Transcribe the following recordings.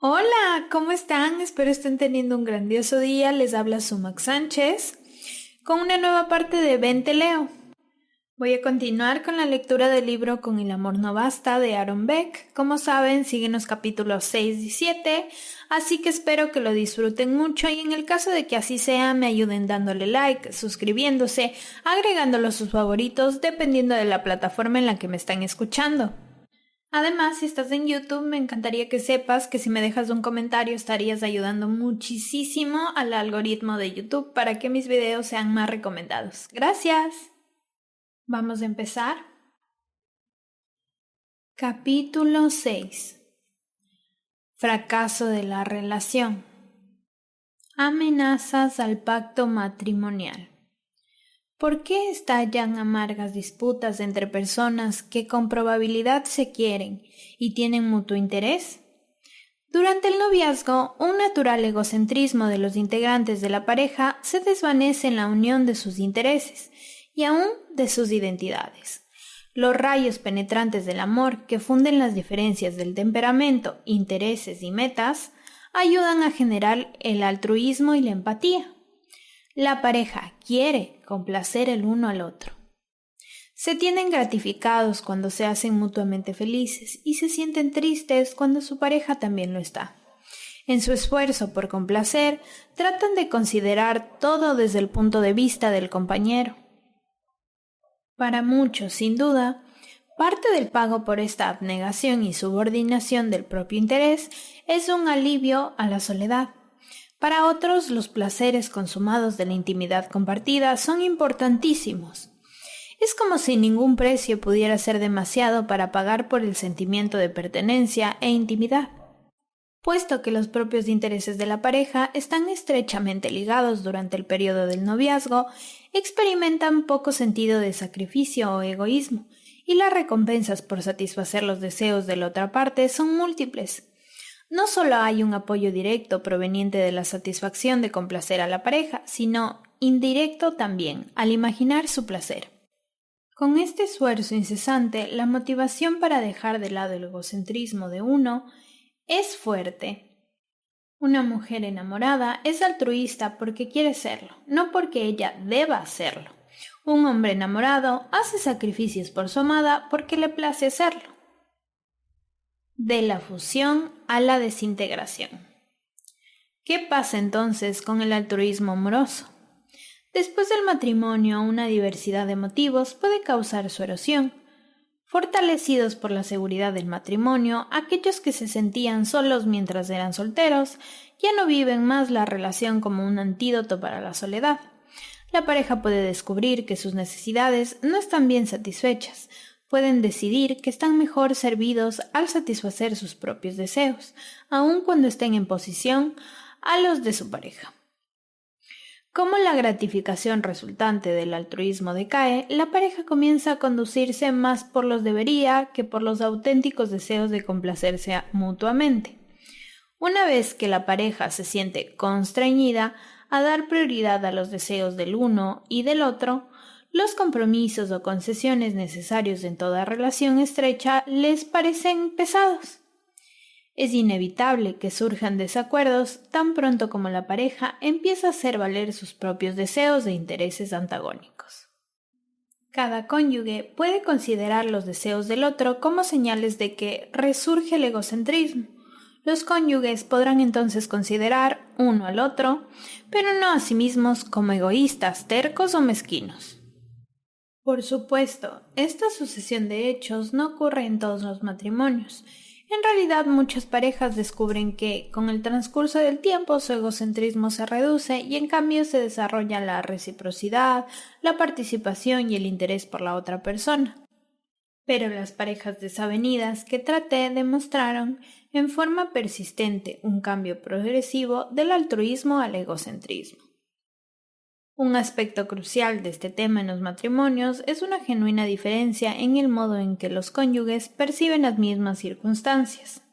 Hola, ¿cómo están? Espero estén teniendo un grandioso día. Les habla Sumac Sánchez con una nueva parte de Ven Te Leo. Voy a continuar con la lectura del libro Con el amor no basta de Aaron Beck. Como saben, siguen los capítulos 6 y 7, así que espero que lo disfruten mucho y en el caso de que así sea, me ayuden dándole like, suscribiéndose, agregándolo a sus favoritos, dependiendo de la plataforma en la que me están escuchando. Además, si estás en YouTube, me encantaría que sepas que si me dejas un comentario estarías ayudando muchísimo al algoritmo de YouTube para que mis videos sean más recomendados. Gracias. Vamos a empezar. Capítulo 6. Fracaso de la relación. Amenazas al pacto matrimonial. ¿Por qué estallan amargas disputas entre personas que con probabilidad se quieren y tienen mutuo interés? Durante el noviazgo, un natural egocentrismo de los integrantes de la pareja se desvanece en la unión de sus intereses y aún de sus identidades. Los rayos penetrantes del amor que funden las diferencias del temperamento, intereses y metas ayudan a generar el altruismo y la empatía. La pareja quiere complacer el uno al otro. Se tienen gratificados cuando se hacen mutuamente felices y se sienten tristes cuando su pareja también lo está. En su esfuerzo por complacer, tratan de considerar todo desde el punto de vista del compañero. Para muchos, sin duda, parte del pago por esta abnegación y subordinación del propio interés es un alivio a la soledad. Para otros, los placeres consumados de la intimidad compartida son importantísimos. Es como si ningún precio pudiera ser demasiado para pagar por el sentimiento de pertenencia e intimidad. Puesto que los propios intereses de la pareja están estrechamente ligados durante el periodo del noviazgo, experimentan poco sentido de sacrificio o egoísmo, y las recompensas por satisfacer los deseos de la otra parte son múltiples. No solo hay un apoyo directo proveniente de la satisfacción de complacer a la pareja, sino indirecto también, al imaginar su placer. Con este esfuerzo incesante, la motivación para dejar de lado el egocentrismo de uno es fuerte. Una mujer enamorada es altruista porque quiere serlo, no porque ella deba hacerlo. Un hombre enamorado hace sacrificios por su amada porque le place hacerlo. De la fusión a la desintegración. ¿Qué pasa entonces con el altruismo amoroso? Después del matrimonio, una diversidad de motivos puede causar su erosión. Fortalecidos por la seguridad del matrimonio, aquellos que se sentían solos mientras eran solteros ya no viven más la relación como un antídoto para la soledad. La pareja puede descubrir que sus necesidades no están bien satisfechas. Pueden decidir que están mejor servidos al satisfacer sus propios deseos, aun cuando estén en posición a los de su pareja. Como la gratificación resultante del altruismo decae, la pareja comienza a conducirse más por los debería que por los auténticos deseos de complacerse mutuamente. Una vez que la pareja se siente constreñida a dar prioridad a los deseos del uno y del otro, los compromisos o concesiones necesarios en toda relación estrecha les parecen pesados. Es inevitable que surjan desacuerdos tan pronto como la pareja empieza a hacer valer sus propios deseos e intereses antagónicos. Cada cónyuge puede considerar los deseos del otro como señales de que resurge el egocentrismo. Los cónyuges podrán entonces considerar uno al otro, pero no a sí mismos como egoístas, tercos o mezquinos. Por supuesto, esta sucesión de hechos no ocurre en todos los matrimonios. En realidad, muchas parejas descubren que, con el transcurso del tiempo, su egocentrismo se reduce y en cambio se desarrolla la reciprocidad, la participación y el interés por la otra persona. Pero las parejas desavenidas que traté demostraron en forma persistente un cambio progresivo del altruismo al egocentrismo. Un aspecto crucial de este tema en los matrimonios es una genuina diferencia en el modo en que los cónyuges perciben las mismas circunstancias.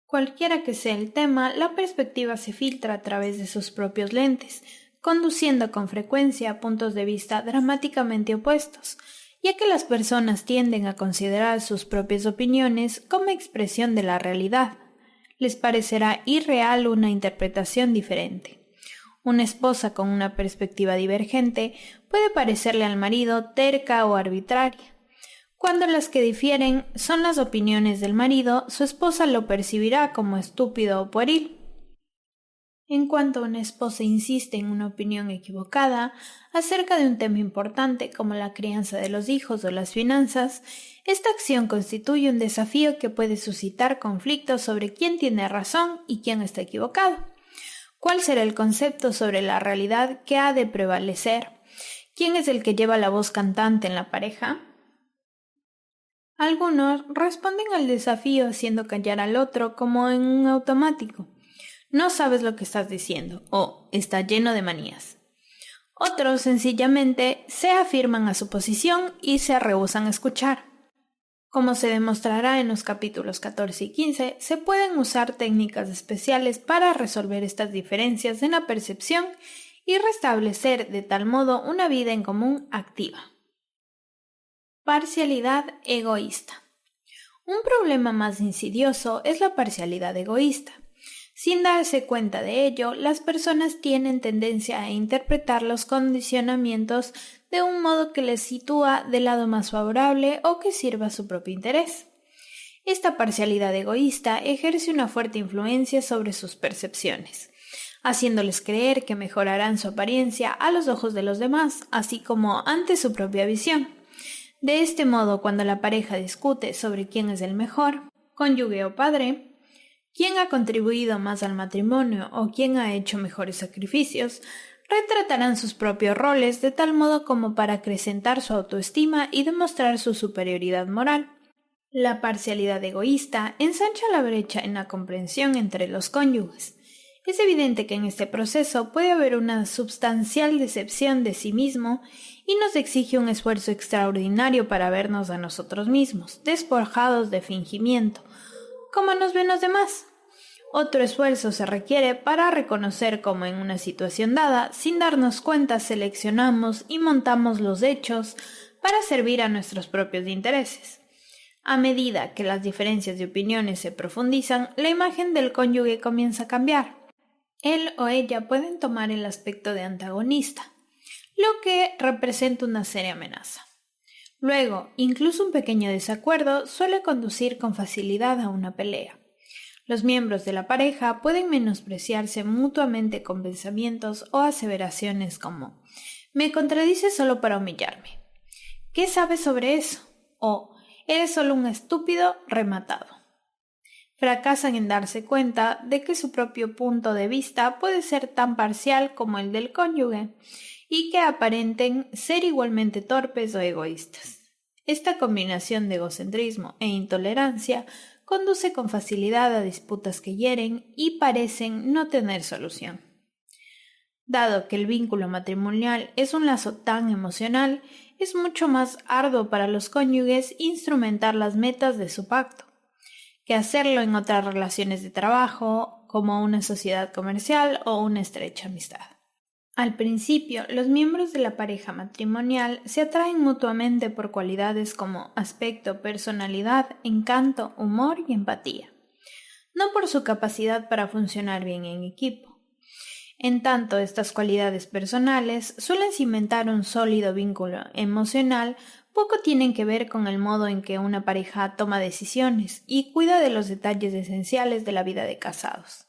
Cualquiera que sea el tema, la perspectiva se filtra a través de sus propios lentes, conduciendo con frecuencia a puntos de vista dramáticamente opuestos, ya que las personas tienden a considerar sus propias opiniones como expresión de la realidad. Les parecerá irreal una interpretación diferente. Una esposa con una perspectiva divergente puede parecerle al marido terca o arbitraria. Cuando las que difieren son las opiniones del marido, su esposa lo percibirá como estúpido o pueril. En cuanto una esposa insiste en una opinión equivocada acerca de un tema importante como la crianza de los hijos o las finanzas, esta acción constituye un desafío que puede suscitar conflictos sobre quién tiene razón y quién está equivocado. ¿Cuál será el concepto sobre la realidad que ha de prevalecer? ¿Quién es el que lleva la voz cantante en la pareja? Algunos responden al desafío haciendo callar al otro como en un automático. No sabes lo que estás diciendo o está lleno de manías. Otros sencillamente se afirman a su posición y se rehúsan a escuchar. Como se demostrará en los capítulos 14 y 15, se pueden usar técnicas especiales para resolver estas diferencias en la percepción y restablecer de tal modo una vida en común activa. Parcialidad egoísta. Un problema más insidioso es la parcialidad egoísta. Sin darse cuenta de ello, las personas tienen tendencia a interpretar los condicionamientos de un modo que les sitúa del lado más favorable o que sirva a su propio interés. Esta parcialidad egoísta ejerce una fuerte influencia sobre sus percepciones, haciéndoles creer que mejorarán su apariencia a los ojos de los demás, así como ante su propia visión. De este modo, cuando la pareja discute sobre quién es el mejor, cónyuge o padre, quién ha contribuido más al matrimonio o quién ha hecho mejores sacrificios, retratarán sus propios roles de tal modo como para acrecentar su autoestima y demostrar su superioridad moral. La parcialidad egoísta ensancha la brecha en la comprensión entre los cónyuges. Es evidente que en este proceso puede haber una substancial decepción de sí mismo y nos exige un esfuerzo extraordinario para vernos a nosotros mismos, despojados de fingimiento, como nos ven los demás. Otro esfuerzo se requiere para reconocer cómo en una situación dada, sin darnos cuenta, seleccionamos y montamos los hechos para servir a nuestros propios intereses. A medida que las diferencias de opiniones se profundizan, la imagen del cónyuge comienza a cambiar. Él o ella pueden tomar el aspecto de antagonista, lo que representa una seria amenaza. Luego, incluso un pequeño desacuerdo suele conducir con facilidad a una pelea. Los miembros de la pareja pueden menospreciarse mutuamente con pensamientos o aseveraciones como «me contradices solo para humillarme», «¿qué sabes sobre eso?» o «eres solo un estúpido rematado». Fracasan en darse cuenta de que su propio punto de vista puede ser tan parcial como el del cónyuge y que aparenten ser igualmente torpes o egoístas. Esta combinación de egocentrismo e intolerancia conduce con facilidad a disputas que hieren y parecen no tener solución. Dado que el vínculo matrimonial es un lazo tan emocional, es mucho más arduo para los cónyuges instrumentar las metas de su pacto que hacerlo en otras relaciones de trabajo, como una sociedad comercial o una estrecha amistad. Al principio, los miembros de la pareja matrimonial se atraen mutuamente por cualidades como aspecto, personalidad, encanto, humor y empatía, no por su capacidad para funcionar bien en equipo. En tanto, estas cualidades personales suelen cimentar un sólido vínculo emocional, poco tienen que ver con el modo en que una pareja toma decisiones y cuida de los detalles esenciales de la vida de casados.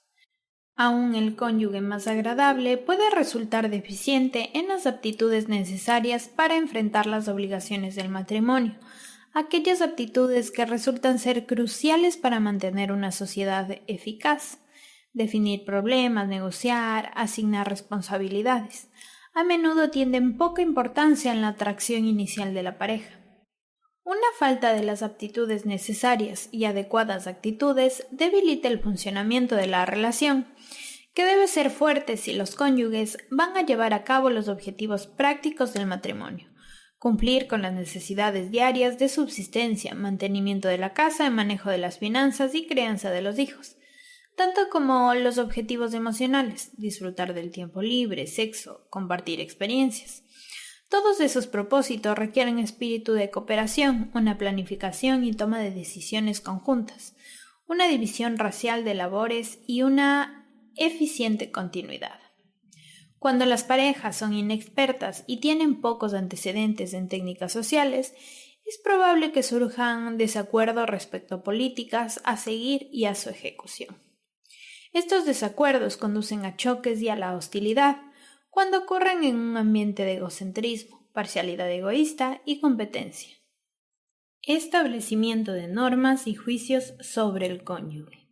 Aún el cónyuge más agradable puede resultar deficiente en las aptitudes necesarias para enfrentar las obligaciones del matrimonio, aquellas aptitudes que resultan ser cruciales para mantener una sociedad eficaz. Definir problemas, negociar, asignar responsabilidades. A menudo tienen poca importancia en la atracción inicial de la pareja. Una falta de las aptitudes necesarias y adecuadas actitudes debilita el funcionamiento de la relación, que debe ser fuerte si los cónyuges van a llevar a cabo los objetivos prácticos del matrimonio, cumplir con las necesidades diarias de subsistencia, mantenimiento de la casa, manejo de las finanzas y crianza de los hijos, tanto como los objetivos emocionales, disfrutar del tiempo libre, sexo, compartir experiencias. Todos esos propósitos requieren espíritu de cooperación, una planificación y toma de decisiones conjuntas, una división racial de labores y una eficiente continuidad. Cuando las parejas son inexpertas y tienen pocos antecedentes en técnicas sociales, es probable que surjan desacuerdos respecto a políticas a seguir y a su ejecución. Estos desacuerdos conducen a choques y a la hostilidad cuando ocurren en un ambiente de egocentrismo, parcialidad egoísta y competencia. Establecimiento de normas y juicios sobre el cónyuge.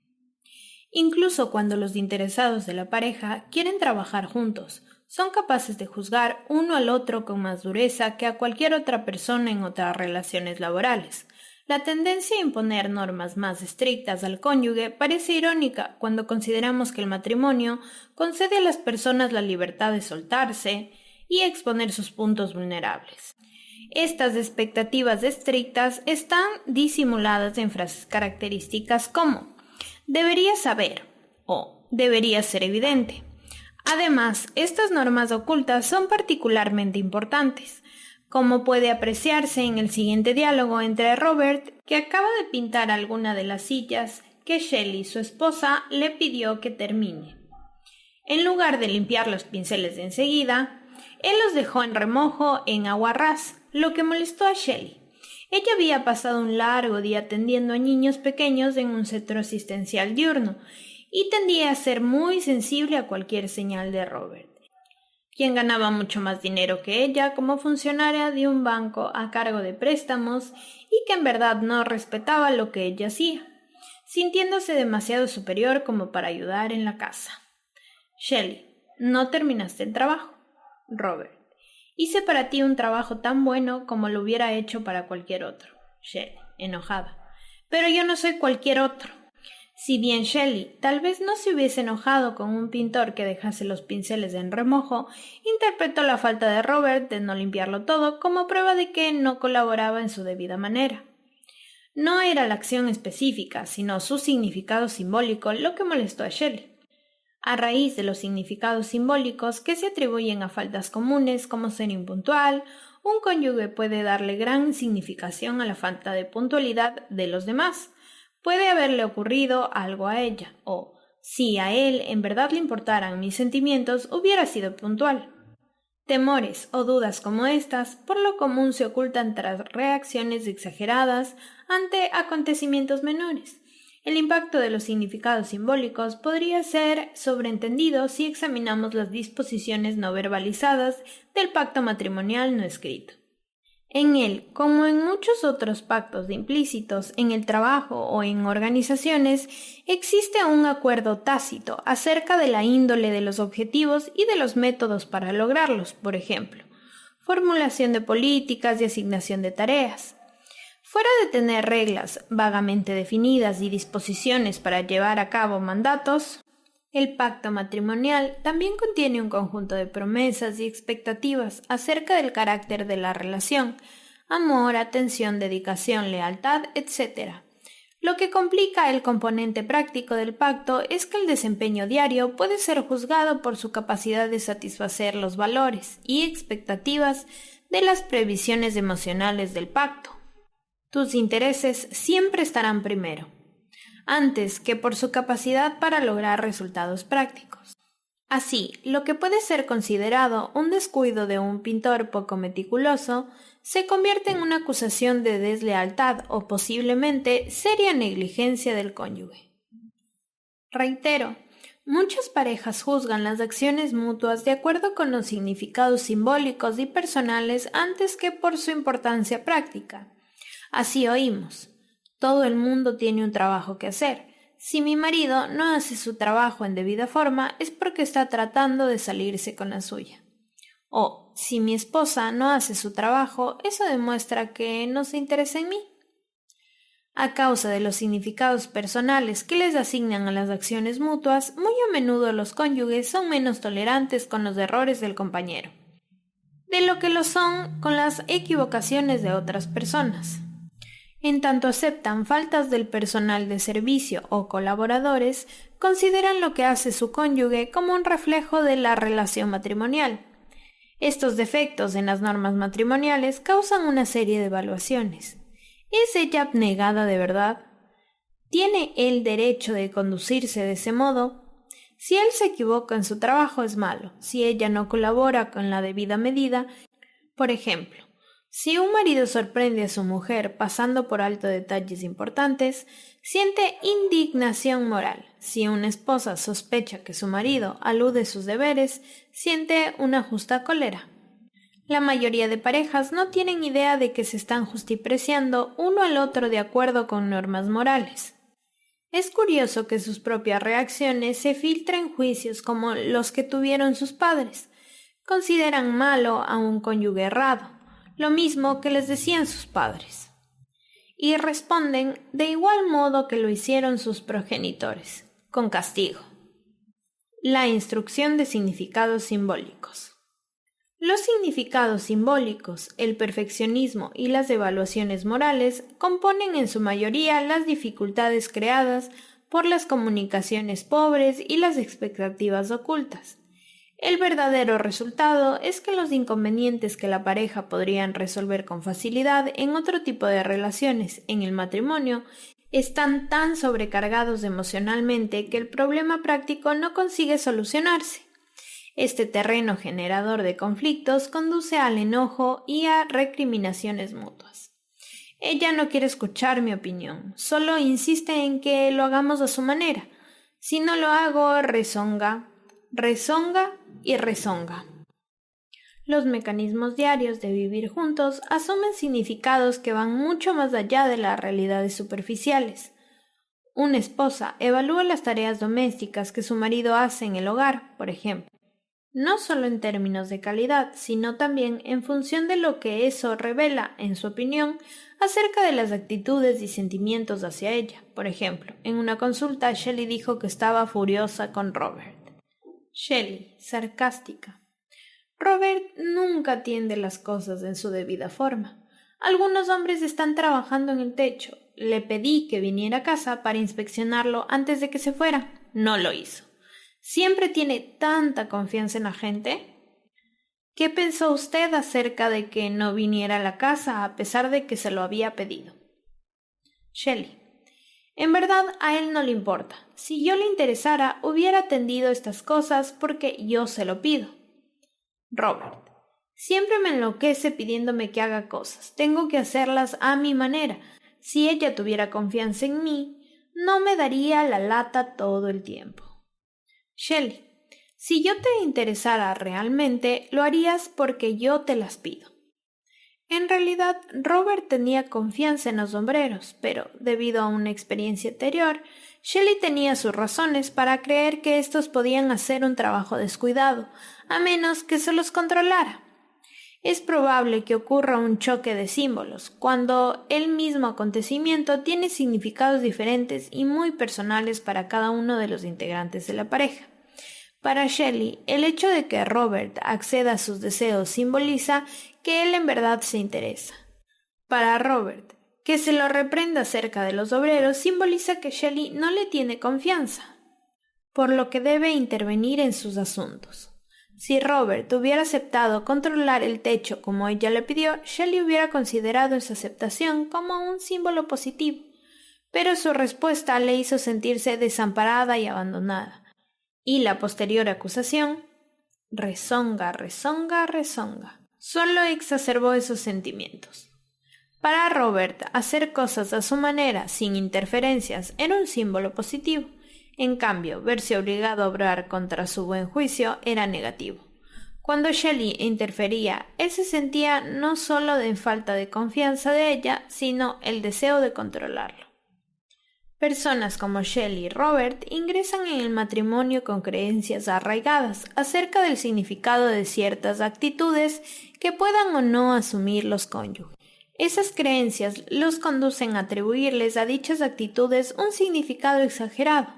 Incluso cuando los interesados de la pareja quieren trabajar juntos, son capaces de juzgar uno al otro con más dureza que a cualquier otra persona en otras relaciones laborales. La tendencia a imponer normas más estrictas al cónyuge parece irónica cuando consideramos que el matrimonio concede a las personas la libertad de soltarse y exponer sus puntos vulnerables. Estas expectativas estrictas están disimuladas en frases características como «debería saber» o «debería ser evidente». Además, estas normas ocultas son particularmente importantes, como puede apreciarse en el siguiente diálogo entre Robert, que acaba de pintar alguna de las sillas que Shelley, su esposa, le pidió que termine. En lugar de limpiar los pinceles de enseguida, él los dejó en remojo en agua ras, lo que molestó a Shelley. Ella había pasado un largo día atendiendo a niños pequeños en un centro asistencial diurno, y tendía a ser muy sensible a cualquier señal de Robert, quien ganaba mucho más dinero que ella como funcionaria de un banco a cargo de préstamos y que en verdad no respetaba lo que ella hacía, sintiéndose demasiado superior como para ayudar en la casa. Shelley, no terminaste el trabajo. Robert, hice para ti un trabajo tan bueno como lo hubiera hecho para cualquier otro. Shelley, enojada, pero yo no soy cualquier otro. Si bien Shelley tal vez no se hubiese enojado con un pintor que dejase los pinceles en remojo, interpretó la falta de Robert de no limpiarlo todo como prueba de que no colaboraba en su debida manera. No era la acción específica, sino su significado simbólico lo que molestó a Shelley. A raíz de los significados simbólicos que se atribuyen a faltas comunes como ser impuntual, un cónyuge puede darle gran significación a la falta de puntualidad de los demás. Puede haberle ocurrido algo a ella, o, si a él en verdad le importaran mis sentimientos, hubiera sido puntual. Temores o dudas como estas, por lo común se ocultan tras reacciones exageradas ante acontecimientos menores. El impacto de los significados simbólicos podría ser sobreentendido si examinamos las disposiciones no verbalizadas del pacto matrimonial no escrito. En él, como en muchos otros pactos implícitos en el trabajo o en organizaciones, existe un acuerdo tácito acerca de la índole de los objetivos y de los métodos para lograrlos, por ejemplo, formulación de políticas y asignación de tareas. Fuera de tener reglas vagamente definidas y disposiciones para llevar a cabo mandatos, el pacto matrimonial también contiene un conjunto de promesas y expectativas acerca del carácter de la relación, amor, atención, dedicación, lealtad, etc. Lo que complica el componente práctico del pacto es que el desempeño diario puede ser juzgado por su capacidad de satisfacer los valores y expectativas de las previsiones emocionales del pacto. Tus intereses siempre estarán primero, antes que por su capacidad para lograr resultados prácticos. Así, lo que puede ser considerado un descuido de un pintor poco meticuloso se convierte en una acusación de deslealtad o posiblemente seria negligencia del cónyuge. Reitero, muchas parejas juzgan las acciones mutuas de acuerdo con los significados simbólicos y personales antes que por su importancia práctica. Así oímos. Todo el mundo tiene un trabajo que hacer. Si mi marido no hace su trabajo en debida forma es porque está tratando de salirse con la suya. O, si mi esposa no hace su trabajo, eso demuestra que no se interesa en mí. A causa de los significados personales que les asignan a las acciones mutuas, muy a menudo los cónyuges son menos tolerantes con los errores del compañero, de lo que lo son con las equivocaciones de otras personas. En tanto aceptan faltas del personal de servicio o colaboradores, consideran lo que hace su cónyuge como un reflejo de la relación matrimonial. Estos defectos en las normas matrimoniales causan una serie de evaluaciones. ¿Es ella abnegada de verdad? ¿Tiene él derecho de conducirse de ese modo? Si él se equivoca en su trabajo es malo, si ella no colabora con la debida medida. Por ejemplo, si un marido sorprende a su mujer pasando por alto detalles importantes, siente indignación moral. Si una esposa sospecha que su marido alude sus deberes, siente una justa cólera. La mayoría de parejas no tienen idea de que se están justipreciando uno al otro de acuerdo con normas morales. Es curioso que sus propias reacciones se filtren juicios como los que tuvieron sus padres. Consideran malo a un cónyuge errado, lo mismo que les decían sus padres. Y responden de igual modo que lo hicieron sus progenitores, con castigo. La instrucción de significados simbólicos. Los significados simbólicos, el perfeccionismo y las evaluaciones morales componen en su mayoría las dificultades creadas por las comunicaciones pobres y las expectativas ocultas. El verdadero resultado es que los inconvenientes que la pareja podrían resolver con facilidad en otro tipo de relaciones, en el matrimonio, están tan sobrecargados emocionalmente que el problema práctico no consigue solucionarse. Este terreno generador de conflictos conduce al enojo y a recriminaciones mutuas. Ella no quiere escuchar mi opinión, solo insiste en que lo hagamos a su manera. Si no lo hago, rezonga y rezonga. Los mecanismos diarios de vivir juntos asumen significados que van mucho más allá de las realidades superficiales. Una esposa evalúa las tareas domésticas que su marido hace en el hogar, por ejemplo, no solo en términos de calidad, sino también en función de lo que eso revela, en su opinión, acerca de las actitudes y sentimientos hacia ella. Por ejemplo, en una consulta, Shelley dijo que estaba furiosa con Robert. Shelley, sarcástica. Robert nunca atiende las cosas en su debida forma. Algunos hombres están trabajando en el techo. Le pedí que viniera a casa para inspeccionarlo antes de que se fuera. No lo hizo. ¿Siempre tiene tanta confianza en la gente? ¿Qué pensó usted acerca de que no viniera a la casa a pesar de que se lo había pedido? Shelley. En verdad a él no le importa. Si yo le interesara, hubiera atendido estas cosas porque yo se lo pido. Robert. Siempre me enloquece pidiéndome que haga cosas. Tengo que hacerlas a mi manera. Si ella tuviera confianza en mí, no me daría la lata todo el tiempo. Shelley, si yo te interesara realmente, lo harías porque yo te las pido. En realidad, Robert tenía confianza en los sombreros, pero debido a una experiencia anterior, Shelley tenía sus razones para creer que estos podían hacer un trabajo descuidado, a menos que se los controlara. Es probable que ocurra un choque de símbolos, cuando el mismo acontecimiento tiene significados diferentes y muy personales para cada uno de los integrantes de la pareja. Para Shelley, el hecho de que Robert acceda a sus deseos simboliza que él en verdad se interesa. Para Robert, que se lo reprenda acerca de los obreros simboliza que Shelley no le tiene confianza, por lo que debe intervenir en sus asuntos. Si Robert hubiera aceptado controlar el techo como ella le pidió, Shelley hubiera considerado esa aceptación como un símbolo positivo, pero su respuesta le hizo sentirse desamparada y abandonada. Y la posterior acusación, rezonga, solo exacerbó esos sentimientos. Para Robert, hacer cosas a su manera, sin interferencias, era un símbolo positivo. En cambio, verse obligado a obrar contra su buen juicio era negativo. Cuando Shelley interfería, él se sentía no solo de falta de confianza de ella, sino el deseo de controlarlo. Personas como Shelley y Robert ingresan en el matrimonio con creencias arraigadas acerca del significado de ciertas actitudes que puedan o no asumir los cónyuges. Esas creencias los conducen a atribuirles a dichas actitudes un significado exagerado.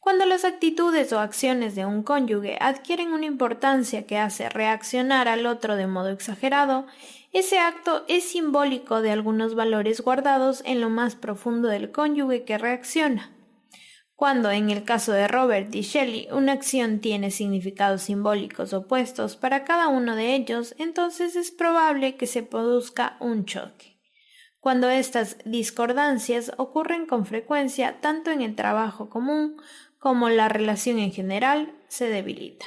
Cuando las actitudes o acciones de un cónyuge adquieren una importancia que hace reaccionar al otro de modo exagerado, ese acto es simbólico de algunos valores guardados en lo más profundo del cónyuge que reacciona. Cuando, en el caso de Robert y Shelley, una acción tiene significados simbólicos opuestos para cada uno de ellos, entonces es probable que se produzca un choque. cuando estas discordancias ocurren con frecuencia tanto en el trabajo común como la relación en general se debilita.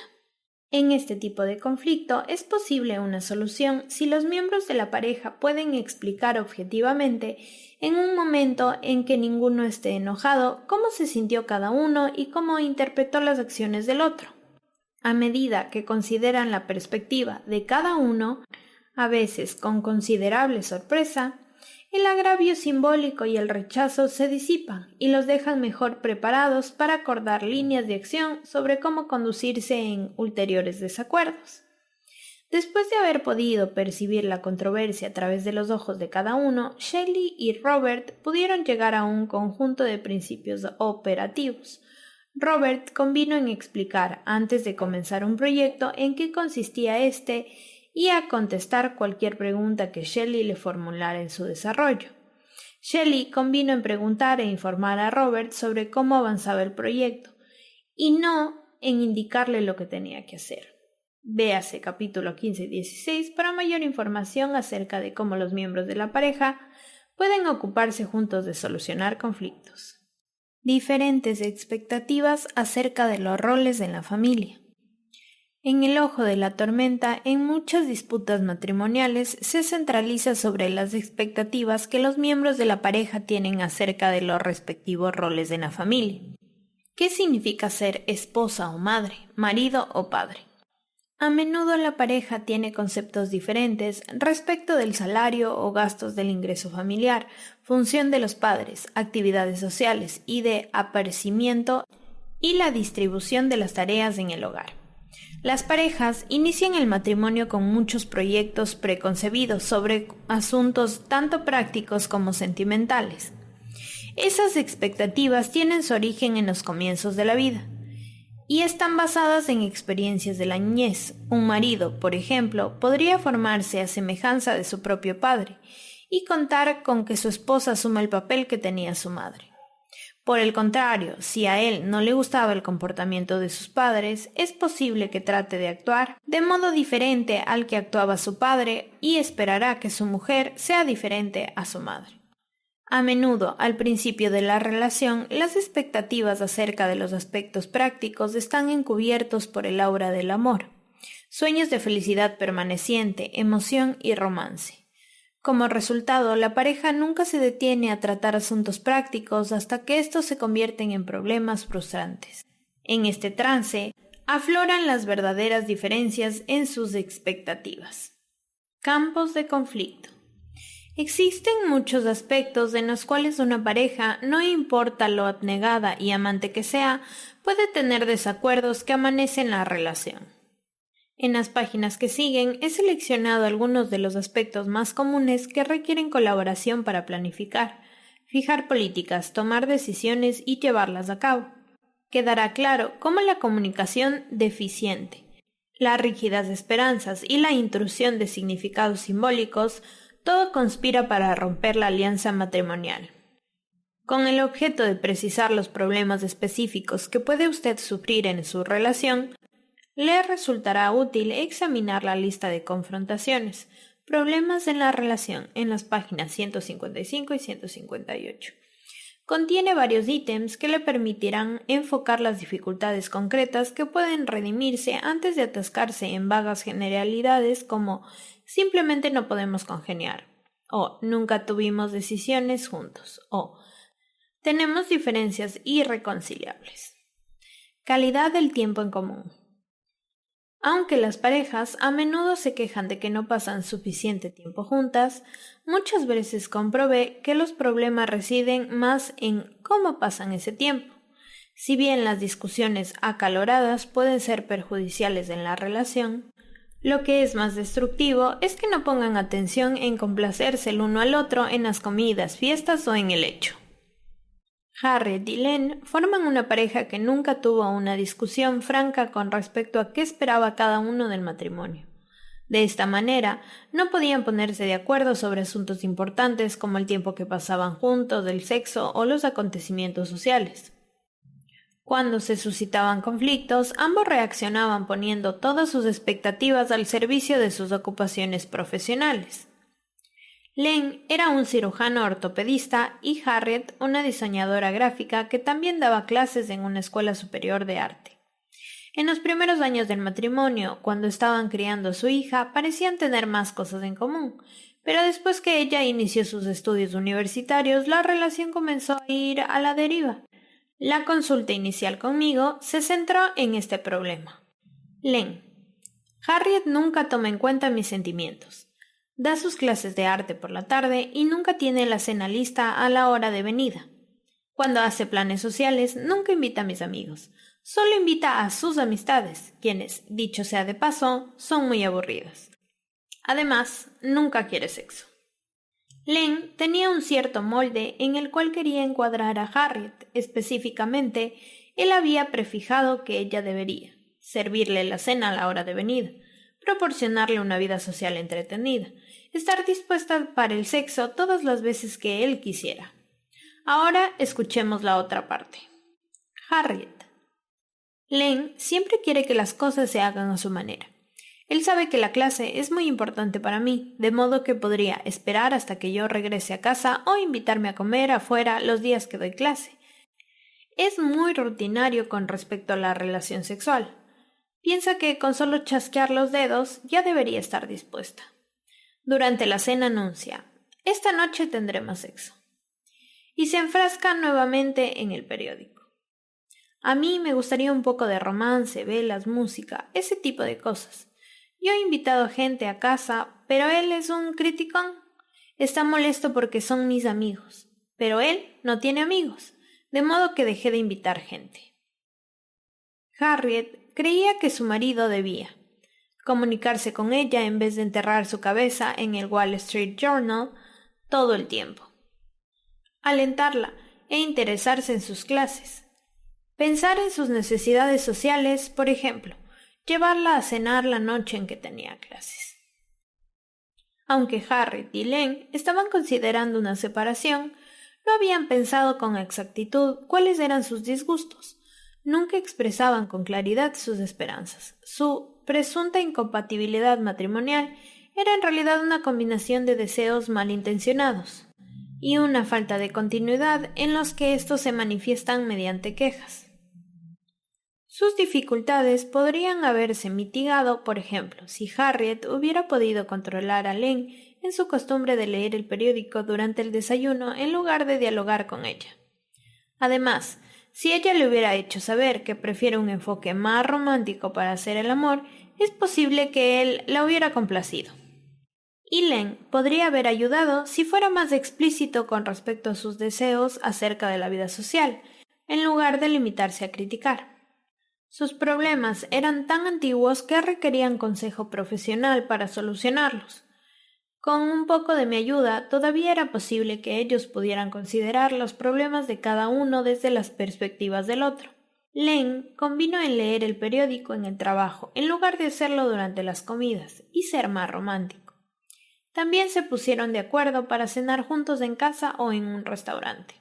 En este tipo de conflicto es posible una solución si los miembros de la pareja pueden explicar objetivamente en un momento en que ninguno esté enojado cómo se sintió cada uno y cómo interpretó las acciones del otro. A medida que consideran la perspectiva de cada uno, a veces con considerable sorpresa, el agravio simbólico y el rechazo se disipan y los dejan mejor preparados para acordar líneas de acción sobre cómo conducirse en ulteriores desacuerdos. Después de haber podido percibir la controversia a través de los ojos de cada uno, Shelley y Robert pudieron llegar a un conjunto de principios operativos. Robert convino en explicar antes de comenzar un proyecto en qué consistía este y a contestar cualquier pregunta que Shelley le formulara en su desarrollo. Shelley convino en preguntar e informar a Robert sobre cómo avanzaba el proyecto, y no en indicarle lo que tenía que hacer. Véase capítulo 15 y 16 para mayor información acerca de cómo los miembros de la pareja pueden ocuparse juntos de solucionar conflictos. Diferentes expectativas acerca de los roles en la familia. En el ojo de la tormenta, en muchas disputas matrimoniales se centraliza sobre las expectativas que los miembros de la pareja tienen acerca de los respectivos roles en la familia. ¿Qué significa ser esposa o madre, marido o padre? A menudo la pareja tiene conceptos diferentes respecto del salario o gastos del ingreso familiar, función de los padres, actividades sociales y de aparecimiento y la distribución de las tareas en el hogar. Las parejas inician el matrimonio con muchos proyectos preconcebidos sobre asuntos tanto prácticos como sentimentales. Esas expectativas tienen su origen en los comienzos de la vida y están basadas en experiencias de la niñez. Un marido, por ejemplo, podría formarse a semejanza de su propio padre y contar con que su esposa asuma el papel que tenía su madre. Por el contrario, si a él no le gustaba el comportamiento de sus padres, es posible que trate de actuar de modo diferente al que actuaba su padre y esperará que su mujer sea diferente a su madre. A menudo, al principio de la relación, las expectativas acerca de los aspectos prácticos están encubiertos por el aura del amor, sueños de felicidad permaneciente, emoción y romance. Como resultado, la pareja nunca se detiene a tratar asuntos prácticos hasta que estos se convierten en problemas frustrantes. En este trance, afloran las verdaderas diferencias en sus expectativas. Campos de conflicto. Existen muchos aspectos en los cuales una pareja, no importa lo abnegada y amante que sea, puede tener desacuerdos que amanecen la relación. En las páginas que siguen he seleccionado algunos de los aspectos más comunes que requieren colaboración para planificar, fijar políticas, tomar decisiones y llevarlas a cabo. Quedará claro cómo la comunicación deficiente, las rígidas esperanzas y la intrusión de significados simbólicos, todo conspira para romper la alianza matrimonial. Con el objeto de precisar los problemas específicos que puede usted sufrir en su relación, le resultará útil examinar la lista de confrontaciones, problemas en la relación en las páginas 155 y 158. Contiene varios ítems que le permitirán enfocar las dificultades concretas que pueden redimirse antes de atascarse en vagas generalidades como simplemente no podemos congeniar, o nunca tuvimos decisiones juntos, o tenemos diferencias irreconciliables. Calidad del tiempo en común. Aunque las parejas a menudo se quejan de que no pasan suficiente tiempo juntas, muchas veces comprobé que los problemas residen más en cómo pasan ese tiempo. Si bien las discusiones acaloradas pueden ser perjudiciales en la relación, lo que es más destructivo es que no pongan atención en complacerse el uno al otro en las comidas, fiestas o en el hecho. Harriet y Len forman una pareja que nunca tuvo una discusión franca con respecto a qué esperaba cada uno del matrimonio. De esta manera, no podían ponerse de acuerdo sobre asuntos importantes como el tiempo que pasaban juntos, el sexo o los acontecimientos sociales. Cuando se suscitaban conflictos, ambos reaccionaban poniendo todas sus expectativas al servicio de sus ocupaciones profesionales. Len era un cirujano ortopedista y Harriet una diseñadora gráfica que también daba clases en una escuela superior de arte. En los primeros años del matrimonio, cuando estaban criando a su hija, parecían tener más cosas en común, pero después que ella inició sus estudios universitarios, la relación comenzó a ir a la deriva. La consulta inicial conmigo se centró en este problema. Len: Harriet nunca toma en cuenta mis sentimientos. Da sus clases de arte por la tarde y nunca tiene la cena lista a la hora de venida. Cuando hace planes sociales, nunca invita a mis amigos. Solo invita a sus amistades, quienes, dicho sea de paso, son muy aburridas. Además, nunca quiere sexo. Len tenía un cierto molde en el cual quería encuadrar a Harriet. Específicamente, él había prefijado que ella debería servirle la cena a la hora de venida, proporcionarle una vida social entretenida, estar dispuesta para el sexo todas las veces que él quisiera. Ahora escuchemos la otra parte. Harriet: Len siempre quiere que las cosas se hagan a su manera. Él sabe que la clase es muy importante para mí, de modo que podría esperar hasta que yo regrese a casa o invitarme a comer afuera los días que doy clase. Es muy rutinario con respecto a la relación sexual. Piensa que con solo chasquear los dedos ya debería estar dispuesta. Durante la cena anuncia: esta noche tendremos sexo. Y se enfrasca nuevamente en el periódico. A mí me gustaría un poco de romance, velas, música, ese tipo de cosas. Yo he invitado gente a casa, pero él es un criticón. Está molesto porque son mis amigos, pero él no tiene amigos, de modo que dejé de invitar gente. Harriet creía que su marido debía comunicarse con ella en vez de enterrar su cabeza en el Wall Street Journal todo el tiempo, alentarla e interesarse en sus clases, pensar en sus necesidades sociales, por ejemplo, llevarla a cenar la noche en que tenía clases. Aunque Harriet y Len estaban considerando una separación, no habían pensado con exactitud cuáles eran sus disgustos. Nunca expresaban con claridad sus esperanzas. Su presunta incompatibilidad matrimonial era en realidad una combinación de deseos malintencionados y una falta de continuidad en los que estos se manifiestan mediante quejas. Sus dificultades podrían haberse mitigado, por ejemplo, si Harriet hubiera podido controlar a Len en su costumbre de leer el periódico durante el desayuno en lugar de dialogar con ella. Además, si ella le hubiera hecho saber que prefiere un enfoque más romántico para hacer el amor, es posible que él la hubiera complacido. Y Len podría haber ayudado si fuera más explícito con respecto a sus deseos acerca de la vida social, en lugar de limitarse a criticar. Sus problemas eran tan antiguos que requerían consejo profesional para solucionarlos. Con un poco de mi ayuda, todavía era posible que ellos pudieran considerar los problemas de cada uno desde las perspectivas del otro. Len convino en leer el periódico en el trabajo, en lugar de hacerlo durante las comidas, y ser más romántico. También se pusieron de acuerdo para cenar juntos en casa o en un restaurante.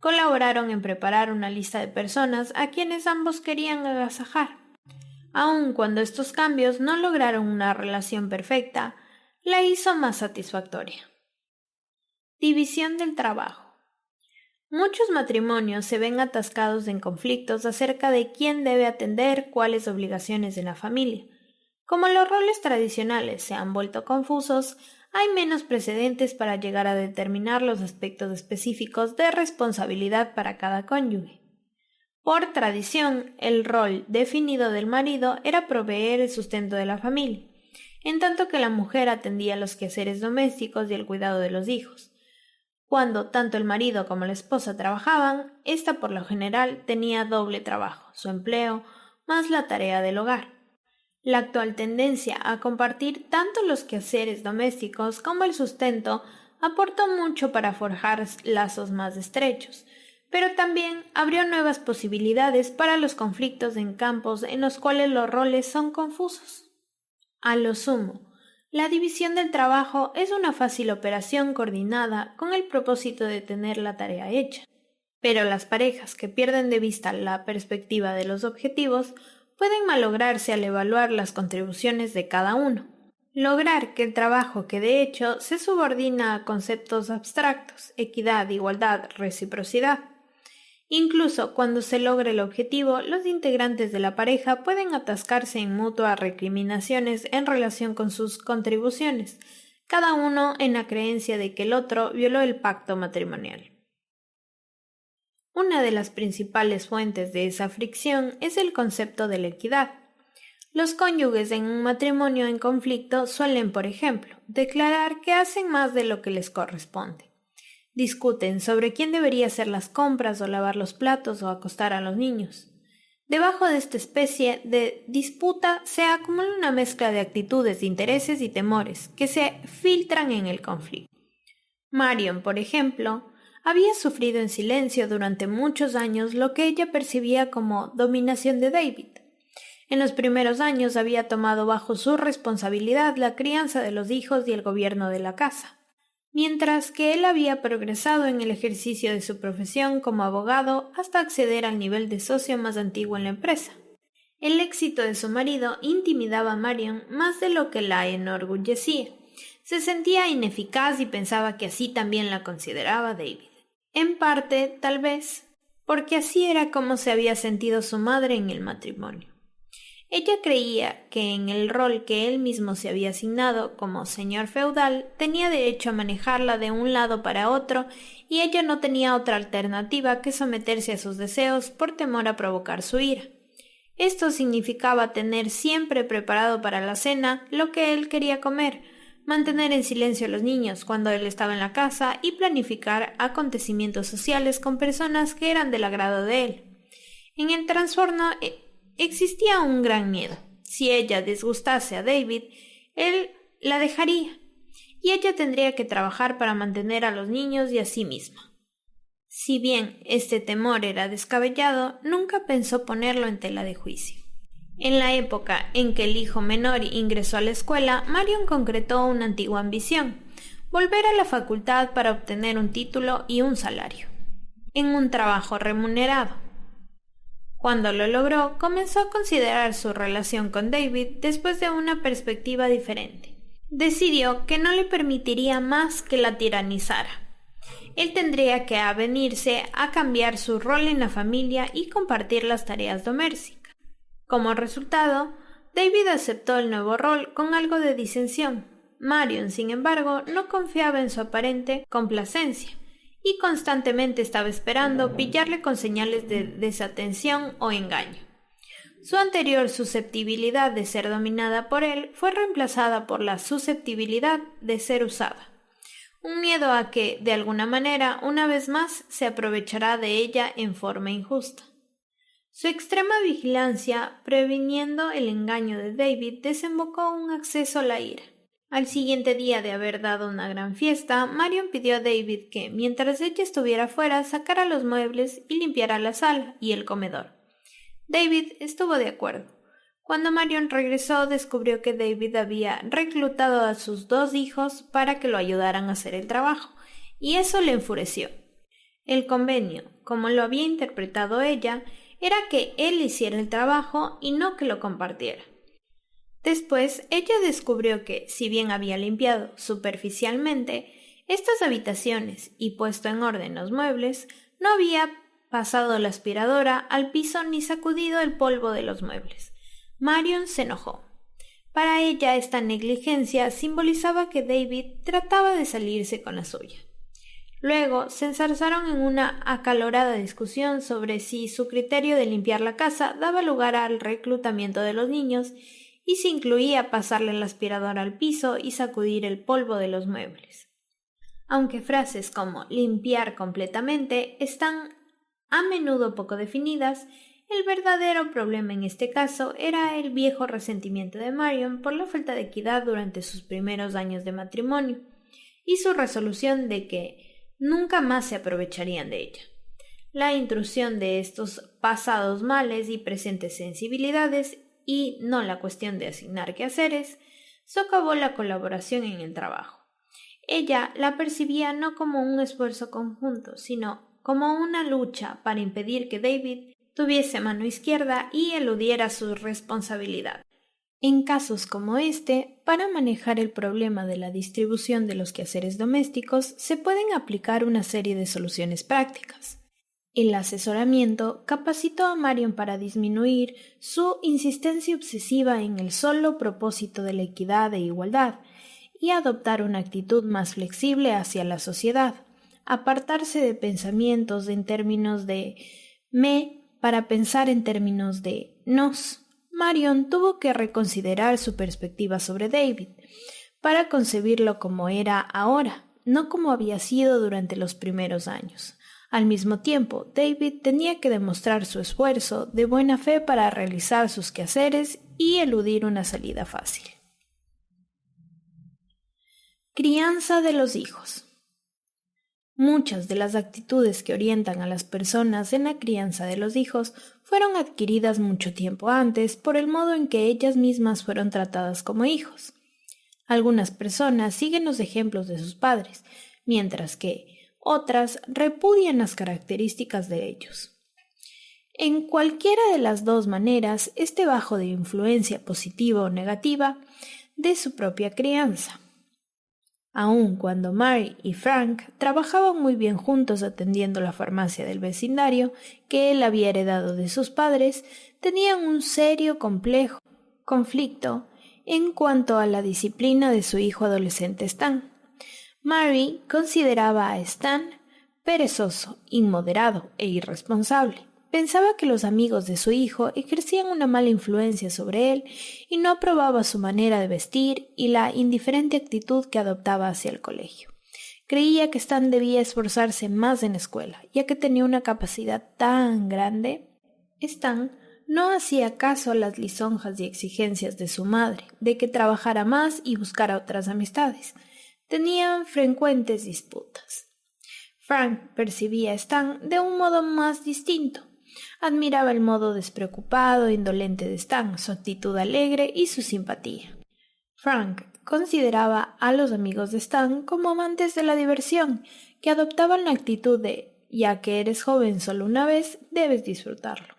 Colaboraron en preparar una lista de personas a quienes ambos querían agasajar. Aun cuando estos cambios no lograron una relación perfecta, la hizo más satisfactoria. División del trabajo. Muchos matrimonios se ven atascados en conflictos acerca de quién debe atender cuáles obligaciones de la familia. Como los roles tradicionales se han vuelto confusos, hay menos precedentes para llegar a determinar los aspectos específicos de responsabilidad para cada cónyuge. Por tradición, el rol definido del marido era proveer el sustento de la familia, en tanto que la mujer atendía los quehaceres domésticos y el cuidado de los hijos. Cuando tanto el marido como la esposa trabajaban, ésta por lo general tenía doble trabajo, su empleo más la tarea del hogar. La actual tendencia a compartir tanto los quehaceres domésticos como el sustento aportó mucho para forjar lazos más estrechos, pero también abrió nuevas posibilidades para los conflictos en campos en los cuales los roles son confusos. A lo sumo, la división del trabajo es una fácil operación coordinada con el propósito de tener la tarea hecha, pero las parejas que pierden de vista la perspectiva de los objetivos pueden malograrse al evaluar las contribuciones de cada uno. Lograr que el trabajo que de hecho se subordina a conceptos abstractos, equidad, igualdad, reciprocidad. Incluso cuando se logra el objetivo, los integrantes de la pareja pueden atascarse en mutuas recriminaciones en relación con sus contribuciones, cada uno en la creencia de que el otro violó el pacto matrimonial. Una de las principales fuentes de esa fricción es el concepto de la equidad. Los cónyuges en un matrimonio en conflicto suelen, por ejemplo, declarar que hacen más de lo que les corresponde. Discuten sobre quién debería hacer las compras o lavar los platos o acostar a los niños. Debajo de esta especie de disputa se acumula una mezcla de actitudes, de intereses y temores que se filtran en el conflicto. Marion, por ejemplo, había sufrido en silencio durante muchos años lo que ella percibía como dominación de David. En los primeros años había tomado bajo su responsabilidad la crianza de los hijos y el gobierno de la casa, mientras que él había progresado en el ejercicio de su profesión como abogado hasta acceder al nivel de socio más antiguo en la empresa. El éxito de su marido intimidaba a Marion más de lo que la enorgullecía. Se sentía ineficaz y pensaba que así también la consideraba David. En parte, tal vez, porque así era como se había sentido su madre en el matrimonio. Ella creía que en el rol que él mismo se había asignado como señor feudal tenía derecho a manejarla de un lado para otro y ella no tenía otra alternativa que someterse a sus deseos por temor a provocar su ira. Esto significaba tener siempre preparado para la cena lo que él quería comer, mantener en silencio a los niños cuando él estaba en la casa y planificar acontecimientos sociales con personas que eran del agrado de él. En el trastorno existía un gran miedo. Si ella disgustase a David, él la dejaría, y ella tendría que trabajar para mantener a los niños y a sí misma. Si bien este temor era descabellado, nunca pensó ponerlo en tela de juicio. En la época en que el hijo menor ingresó a la escuela, Marion concretó una antigua ambición: volver a la facultad para obtener un título y un salario, en un trabajo remunerado. Cuando lo logró, comenzó a considerar su relación con David desde una perspectiva diferente. Decidió que no le permitiría más que la tiranizara. Él tendría que avenirse a cambiar su rol en la familia y compartir las tareas domésticas. Como resultado, David aceptó el nuevo rol con algo de disensión. Marion, sin embargo, no confiaba en su aparente complacencia y constantemente estaba esperando pillarle con señales de desatención o engaño. Su anterior susceptibilidad de ser dominada por él fue reemplazada por la susceptibilidad de ser usada, un miedo a que, de alguna manera, una vez más, se aprovechará de ella en forma injusta. Su extrema vigilancia, previniendo el engaño de David, desembocó un acceso a la ira. Al siguiente día de haber dado una gran fiesta, Marion pidió a David que, mientras ella estuviera fuera, sacara los muebles y limpiara la sala y el comedor. David estuvo de acuerdo. Cuando Marion regresó, descubrió que David había reclutado a sus 2 hijos para que lo ayudaran a hacer el trabajo, y eso le enfureció. El convenio, como lo había interpretado ella, era que él hiciera el trabajo y no que lo compartiera. Después, ella descubrió que, si bien había limpiado superficialmente estas habitaciones y puesto en orden los muebles, no había pasado la aspiradora al piso ni sacudido el polvo de los muebles. Marion se enojó. Para ella esta negligencia simbolizaba que David trataba de salirse con la suya. Luego se enzarzaron en una acalorada discusión sobre si su criterio de limpiar la casa daba lugar al reclutamiento de los niños y si incluía pasarle la aspiradora al piso y sacudir el polvo de los muebles. Aunque frases como limpiar completamente están a menudo poco definidas, el verdadero problema en este caso era el viejo resentimiento de Marion por la falta de equidad durante sus primeros años de matrimonio y su resolución de que nunca más se aprovecharían de ella. La intrusión de estos pasados males y presentes sensibilidades, y no la cuestión de asignar quehaceres, socavó la colaboración en el trabajo. Ella la percibía no como un esfuerzo conjunto, sino como una lucha para impedir que David tuviese mano izquierda y eludiera su responsabilidad. En casos como este, para manejar el problema de la distribución de los quehaceres domésticos, se pueden aplicar una serie de soluciones prácticas. El asesoramiento capacitó a Marion para disminuir su insistencia obsesiva en el solo propósito de la equidad e igualdad y adoptar una actitud más flexible hacia la sociedad, apartarse de pensamientos en términos de me para pensar en términos de nos. Marion tuvo que reconsiderar su perspectiva sobre David, para concebirlo como era ahora, no como había sido durante los primeros años. Al mismo tiempo, David tenía que demostrar su esfuerzo de buena fe para realizar sus quehaceres y eludir una salida fácil. Crianza de los hijos. Muchas de las actitudes que orientan a las personas en la crianza de los hijos fueron adquiridas mucho tiempo antes por el modo en que ellas mismas fueron tratadas como hijos. Algunas personas siguen los ejemplos de sus padres, mientras que otras repudian las características de ellos. En cualquiera de las dos maneras, esté bajo de influencia positiva o negativa de su propia crianza. Aun cuando Mary y Frank trabajaban muy bien juntos atendiendo la farmacia del vecindario que él había heredado de sus padres, tenían un serio conflicto en cuanto a la disciplina de su hijo adolescente Stan. Mary consideraba a Stan perezoso, inmoderado e irresponsable. Pensaba que los amigos de su hijo ejercían una mala influencia sobre él y no aprobaba su manera de vestir y la indiferente actitud que adoptaba hacia el colegio. Creía que Stan debía esforzarse más en la escuela, ya que tenía una capacidad tan grande. Stan no hacía caso a las lisonjas y exigencias de su madre, de que trabajara más y buscara otras amistades. Tenían frecuentes disputas. Frank percibía a Stan de un modo más distinto. Admiraba el modo despreocupado e indolente de Stan, su actitud alegre y su simpatía. Frank consideraba a los amigos de Stan como amantes de la diversión, que adoptaban la actitud de ya que eres joven solo una vez, debes disfrutarlo.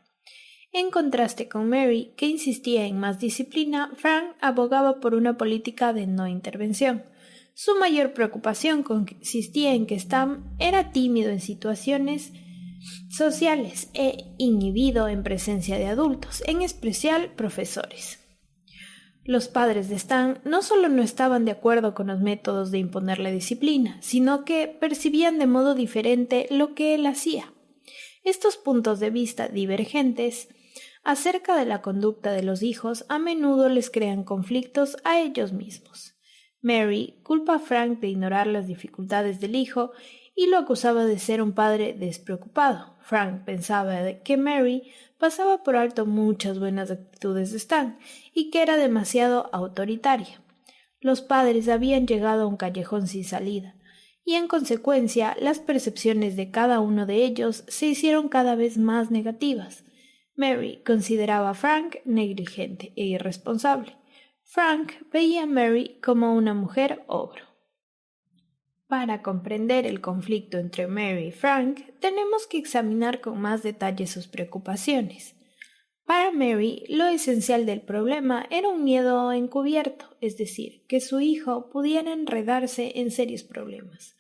En contraste con Mary, que insistía en más disciplina, Frank abogaba por una política de no intervención. Su mayor preocupación consistía en que Stan era tímido en situaciones sociales e inhibido en presencia de adultos, en especial profesores. Los padres de Stan no solo no estaban de acuerdo con los métodos de imponer la disciplina, sino que percibían de modo diferente lo que él hacía. Estos puntos de vista divergentes acerca de la conducta de los hijos a menudo les crean conflictos a ellos mismos. Mary culpa a Frank de ignorar las dificultades del hijo y lo acusaba de ser un padre despreocupado. Frank pensaba que Mary pasaba por alto muchas buenas actitudes de Stan y que era demasiado autoritaria. Los padres habían llegado a un callejón sin salida, y en consecuencia las percepciones de cada uno de ellos se hicieron cada vez más negativas. Mary consideraba a Frank negligente e irresponsable. Frank veía a Mary como una mujer ogro. Para comprender el conflicto entre Mary y Frank, tenemos que examinar con más detalle sus preocupaciones. Para Mary, lo esencial del problema era un miedo encubierto, es decir, que su hijo pudiera enredarse en serios problemas.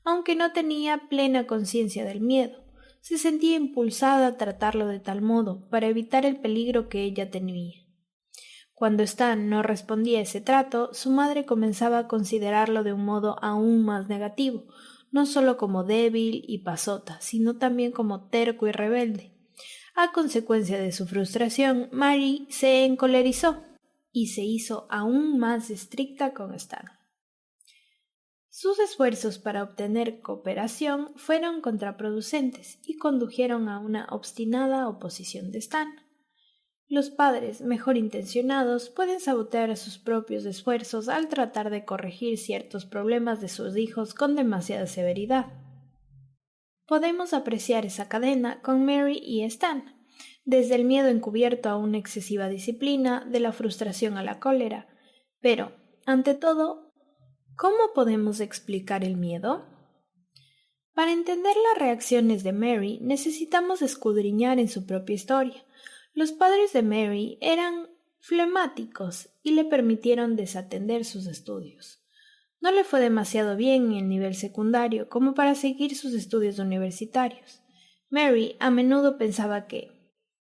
Aunque no tenía plena conciencia del miedo, se sentía impulsada a tratarlo de tal modo para evitar el peligro que ella temía. Cuando Stan no respondía a ese trato, su madre comenzaba a considerarlo de un modo aún más negativo, no solo como débil y pasota, sino también como terco y rebelde. A consecuencia de su frustración, Mary se encolerizó y se hizo aún más estricta con Stan. Sus esfuerzos para obtener cooperación fueron contraproducentes y condujeron a una obstinada oposición de Stan. Los padres mejor intencionados pueden sabotear a sus propios esfuerzos al tratar de corregir ciertos problemas de sus hijos con demasiada severidad. Podemos apreciar esa cadena con Mary y Stan, desde el miedo encubierto a una excesiva disciplina, de la frustración a la cólera. Pero, ante todo, ¿cómo podemos explicar el miedo? Para entender las reacciones de Mary necesitamos escudriñar en su propia historia. Los padres de Mary eran flemáticos y le permitieron desatender sus estudios. No le fue demasiado bien en el nivel secundario como para seguir sus estudios universitarios. Mary a menudo pensaba que,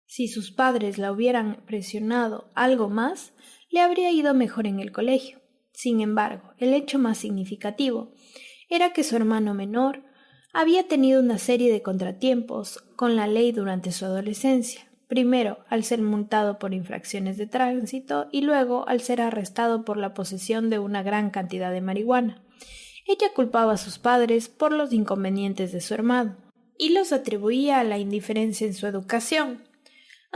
si sus padres la hubieran presionado algo más, le habría ido mejor en el colegio. Sin embargo, el hecho más significativo era que su hermano menor había tenido una serie de contratiempos con la ley durante su adolescencia. Primero, al ser multado por infracciones de tránsito y luego al ser arrestado por la posesión de una gran cantidad de marihuana. Ella culpaba a sus padres por los inconvenientes de su hermano y los atribuía a la indiferencia en su educación.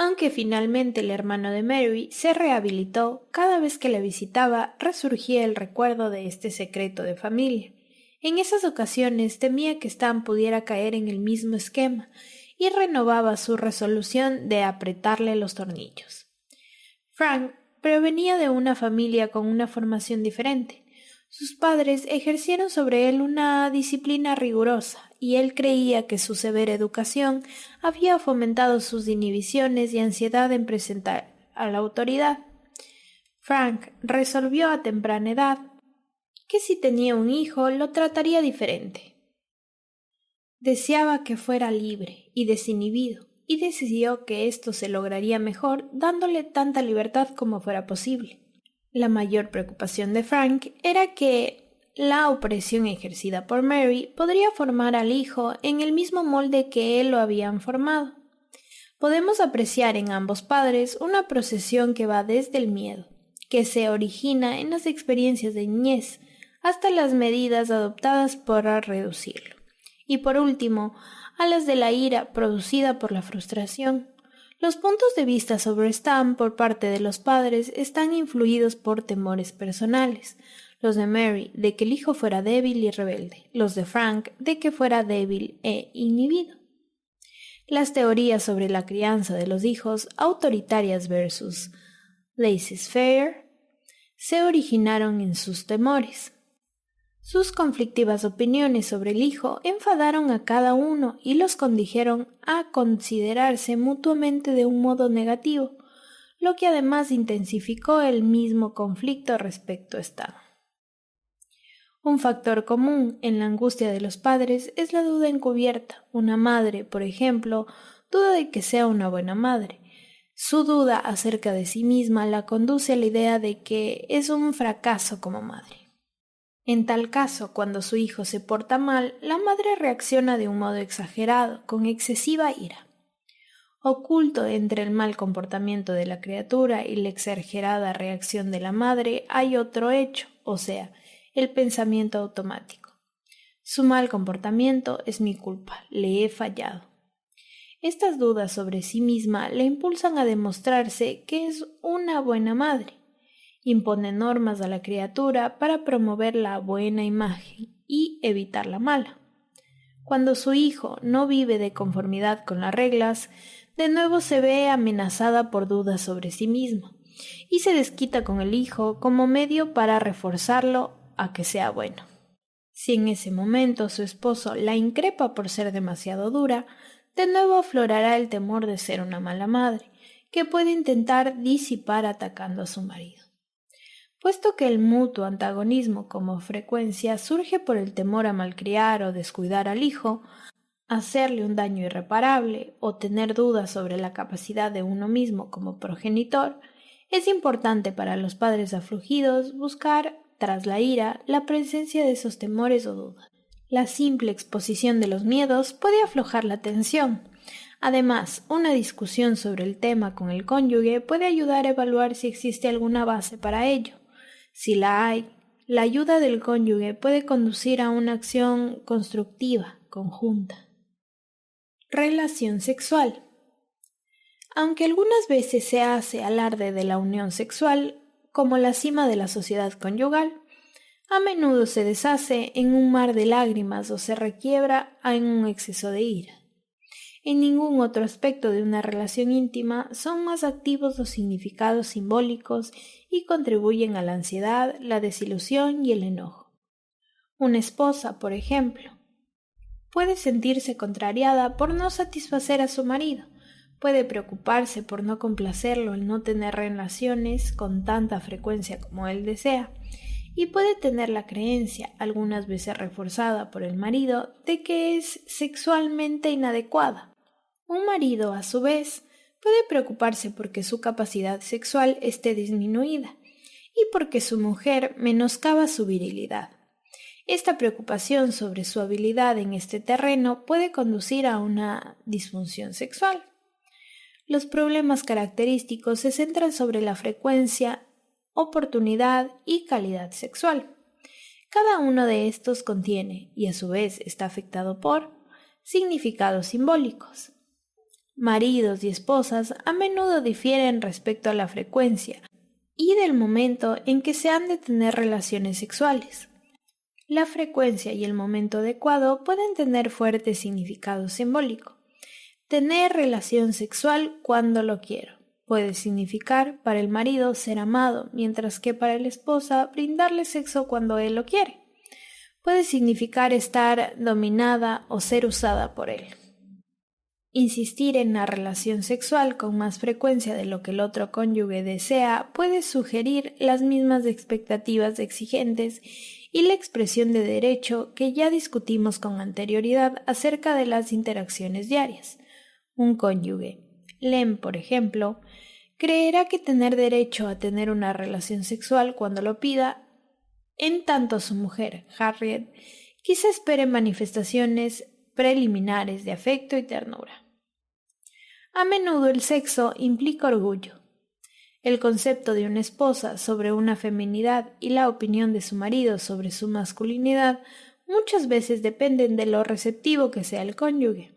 Aunque finalmente el hermano de Mary se rehabilitó, cada vez que la visitaba resurgía el recuerdo de este secreto de familia. En esas ocasiones temía que Stan pudiera caer en el mismo esquema y renovaba su resolución de apretarle los tornillos. Frank provenía de una familia con una formación diferente. Sus padres ejercieron sobre él una disciplina rigurosa y él creía que su severa educación había fomentado sus inhibiciones y ansiedad en presentar a la autoridad. Frank resolvió a temprana edad que si tenía un hijo lo trataría diferente. Deseaba que fuera libre y desinhibido, y decidió que esto se lograría mejor dándole tanta libertad como fuera posible. La mayor preocupación de Frank era que la opresión ejercida por Mary podría formar al hijo en el mismo molde que él lo habían formado. Podemos apreciar en ambos padres una procesión que va desde el miedo, que se origina en las experiencias de niñez, hasta las medidas adoptadas para reducirlo, y por último, a las de la ira producida por la frustración. Los puntos de vista sobre Stan por parte de los padres están influidos por temores personales, los de Mary de que el hijo fuera débil y rebelde, los de Frank de que fuera débil e inhibido. Las teorías sobre la crianza de los hijos autoritarias versus laissez-faire se originaron en sus temores. Sus conflictivas opiniones sobre el hijo enfadaron a cada uno y los condujeron a considerarse mutuamente de un modo negativo, lo que además intensificó el mismo conflicto respecto a Stan. Un factor común en la angustia de los padres es la duda encubierta. Una madre, por ejemplo, duda de que sea una buena madre. Su duda acerca de sí misma la conduce a la idea de que es un fracaso como madre. En tal caso, cuando su hijo se porta mal, la madre reacciona de un modo exagerado, con excesiva ira. Oculto entre el mal comportamiento de la criatura y la exagerada reacción de la madre hay otro hecho, o sea, el pensamiento automático. Su mal comportamiento es mi culpa, le he fallado. Estas dudas sobre sí misma le impulsan a demostrarse que es una buena madre. Impone normas a la criatura para promover la buena imagen y evitar la mala. Cuando su hijo no vive de conformidad con las reglas, de nuevo se ve amenazada por dudas sobre sí mismo y se desquita con el hijo como medio para reforzarlo a que sea bueno. Si en ese momento su esposo la increpa por ser demasiado dura, de nuevo aflorará el temor de ser una mala madre, que puede intentar disipar atacando a su marido. Puesto que el mutuo antagonismo como frecuencia surge por el temor a malcriar o descuidar al hijo, hacerle un daño irreparable o tener dudas sobre la capacidad de uno mismo como progenitor, es importante para los padres afligidos buscar, tras la ira, la presencia de esos temores o dudas. La simple exposición de los miedos puede aflojar la tensión. Además, una discusión sobre el tema con el cónyuge puede ayudar a evaluar si existe alguna base para ello. Si la hay, la ayuda del cónyuge puede conducir a una acción constructiva, conjunta. Relación sexual. Aunque algunas veces se hace alarde de la unión sexual como la cima de la sociedad conyugal, a menudo se deshace en un mar de lágrimas o se requiebra en un exceso de ira. En ningún otro aspecto de una relación íntima son más activos los significados simbólicos y contribuyen a la ansiedad, la desilusión y el enojo. Una esposa, por ejemplo, puede sentirse contrariada por no satisfacer a su marido, Puede preocuparse por no complacerlo al no tener relaciones con tanta frecuencia como él desea, y puede tener la creencia, algunas veces reforzada por el marido, de que es sexualmente inadecuada. Un marido, a su vez, puede preocuparse porque su capacidad sexual esté disminuida y porque su mujer menoscaba su virilidad. Esta preocupación sobre su habilidad en este terreno puede conducir a una disfunción sexual. Los problemas característicos se centran sobre la frecuencia, oportunidad y calidad sexual. Cada uno de estos contiene, y a su vez está afectado por, significados simbólicos. Maridos y esposas a menudo difieren respecto a la frecuencia y del momento en que se han de tener relaciones sexuales. La frecuencia y el momento adecuado pueden tener fuerte significado simbólico. Tener relación sexual cuando lo quiero puede significar para el marido ser amado, mientras que para la esposa brindarle sexo cuando él lo quiere. Puede significar estar dominada o ser usada por él. Insistir en la relación sexual con más frecuencia de lo que el otro cónyuge desea puede sugerir las mismas expectativas exigentes y la expresión de derecho que ya discutimos con anterioridad acerca de las interacciones diarias. Un cónyuge, Lem, por ejemplo, creerá que tener derecho a tener una relación sexual cuando lo pida, en tanto su mujer, Harriet, quizá espere manifestaciones preliminares de afecto y ternura. A menudo el sexo implica orgullo. El concepto de una esposa sobre una feminidad y la opinión de su marido sobre su masculinidad muchas veces dependen de lo receptivo que sea el cónyuge.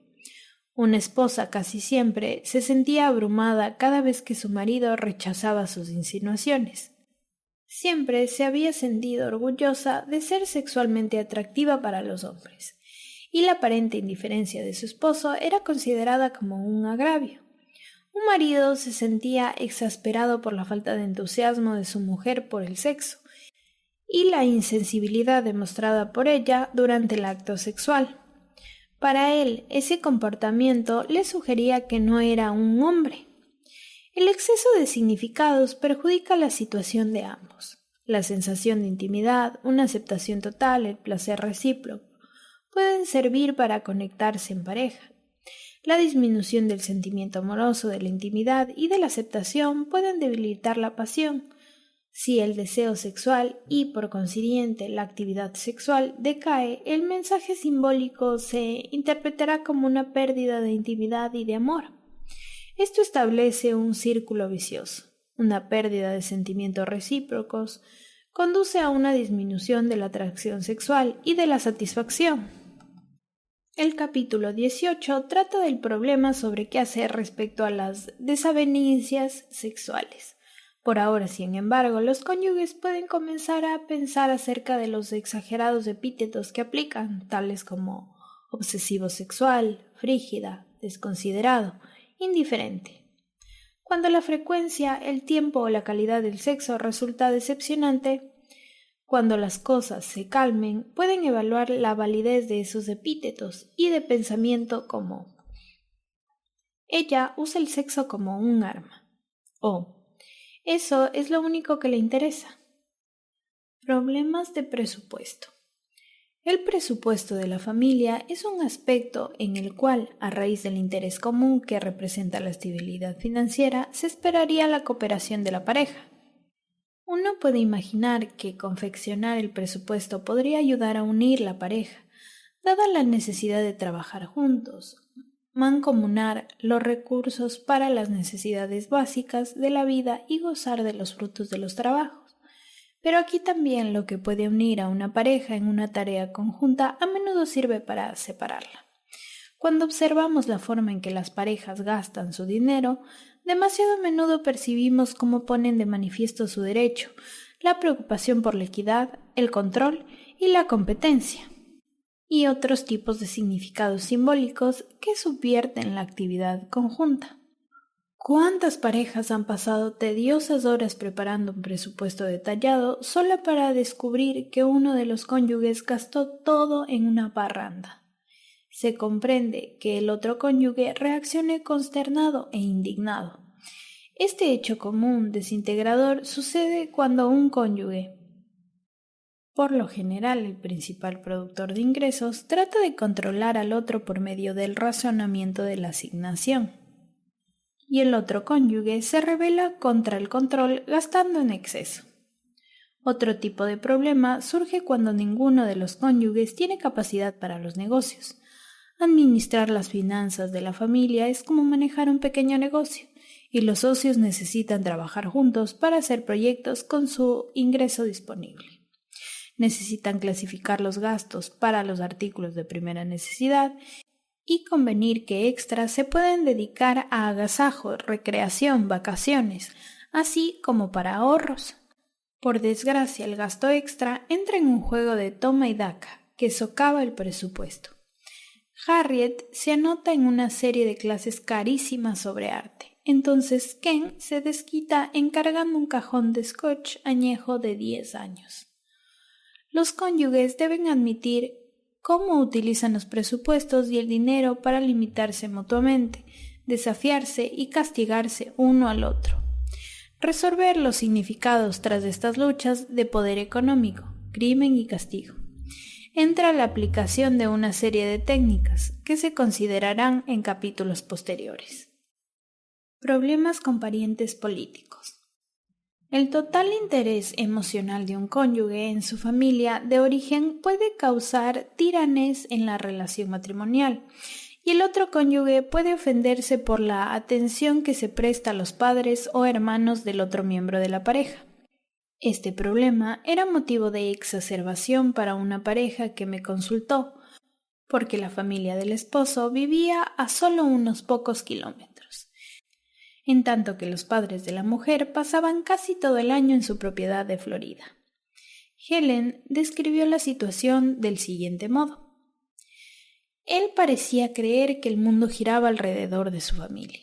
Una esposa casi siempre se sentía abrumada cada vez que su marido rechazaba sus insinuaciones. Siempre se había sentido orgullosa de ser sexualmente atractiva para los hombres, y la aparente indiferencia de su esposo era considerada como un agravio. Un marido se sentía exasperado por la falta de entusiasmo de su mujer por el sexo, y la insensibilidad demostrada por ella durante el acto sexual. Para él, ese comportamiento le sugería que no era un hombre. El exceso de significados perjudica la situación de ambos. La sensación de intimidad, una aceptación total, el placer recíproco, pueden servir para conectarse en pareja. La disminución del sentimiento amoroso, de la intimidad y de la aceptación pueden debilitar la pasión. Si el deseo sexual y, por consiguiente, la actividad sexual decae, el mensaje simbólico se interpretará como una pérdida de intimidad y de amor. Esto establece un círculo vicioso. Una pérdida de sentimientos recíprocos conduce a una disminución de la atracción sexual y de la satisfacción. El capítulo 18 trata del problema sobre qué hacer respecto a las desavenencias sexuales. Por ahora, sin embargo, los cónyuges pueden comenzar a pensar acerca de los exagerados epítetos que aplican, tales como obsesivo sexual, frígida, desconsiderado, indiferente. Cuando la frecuencia, el tiempo o la calidad del sexo resulta decepcionante, cuando las cosas se calmen, pueden evaluar la validez de esos epítetos y de pensamiento como: ella usa el sexo como un arma, o eso es lo único que le interesa. Problemas de presupuesto. El presupuesto de la familia es un aspecto en el cual, a raíz del interés común que representa la estabilidad financiera, se esperaría la cooperación de la pareja. Uno puede imaginar que confeccionar el presupuesto podría ayudar a unir la pareja, dada la necesidad de trabajar juntos, mancomunar los recursos para las necesidades básicas de la vida y gozar de los frutos de los trabajos. Pero aquí también lo que puede unir a una pareja en una tarea conjunta a menudo sirve para separarla. Cuando observamos la forma en que las parejas gastan su dinero, demasiado a menudo percibimos cómo ponen de manifiesto su derecho, la preocupación por la equidad, el control y la competencia, y otros tipos de significados simbólicos que subvierten la actividad conjunta. ¿Cuántas parejas han pasado tediosas horas preparando un presupuesto detallado solo para descubrir que uno de los cónyuges gastó todo en una parranda? Se comprende que el otro cónyuge reaccione consternado e indignado. Este hecho común desintegrador sucede cuando un cónyuge, por lo general el principal productor de ingresos, trata de controlar al otro por medio del razonamiento de la asignación, y el otro cónyuge se rebela contra el control gastando en exceso. Otro tipo de problema surge cuando ninguno de los cónyuges tiene capacidad para los negocios. Administrar las finanzas de la familia es como manejar un pequeño negocio, y los socios necesitan trabajar juntos para hacer proyectos con su ingreso disponible. Necesitan clasificar los gastos para los artículos de primera necesidad y convenir que extras se pueden dedicar a agasajo, recreación, vacaciones, así como para ahorros. Por desgracia, el gasto extra entra en un juego de toma y daca que socava el presupuesto. Harriet se anota en una serie de clases carísimas sobre arte. Entonces Ken se desquita encargando un cajón de scotch añejo de 10 años. Los cónyuges deben admitir cómo utilizan los presupuestos y el dinero para limitarse mutuamente, desafiarse y castigarse uno al otro. Resolver los significados tras estas luchas de poder económico, crimen y castigo. Entra la aplicación de una serie de técnicas que se considerarán en capítulos posteriores. Problemas con parientes políticos. El total interés emocional de un cónyuge en su familia de origen puede causar tiranés en la relación matrimonial, y el otro cónyuge puede ofenderse por la atención que se presta a los padres o hermanos del otro miembro de la pareja. Este problema era motivo de exacerbación para una pareja que me consultó, porque la familia del esposo vivía a solo unos pocos kilómetros, en tanto que los padres de la mujer pasaban casi todo el año en su propiedad de Florida. Helen describió la situación del siguiente modo. Él parecía creer que el mundo giraba alrededor de su familia.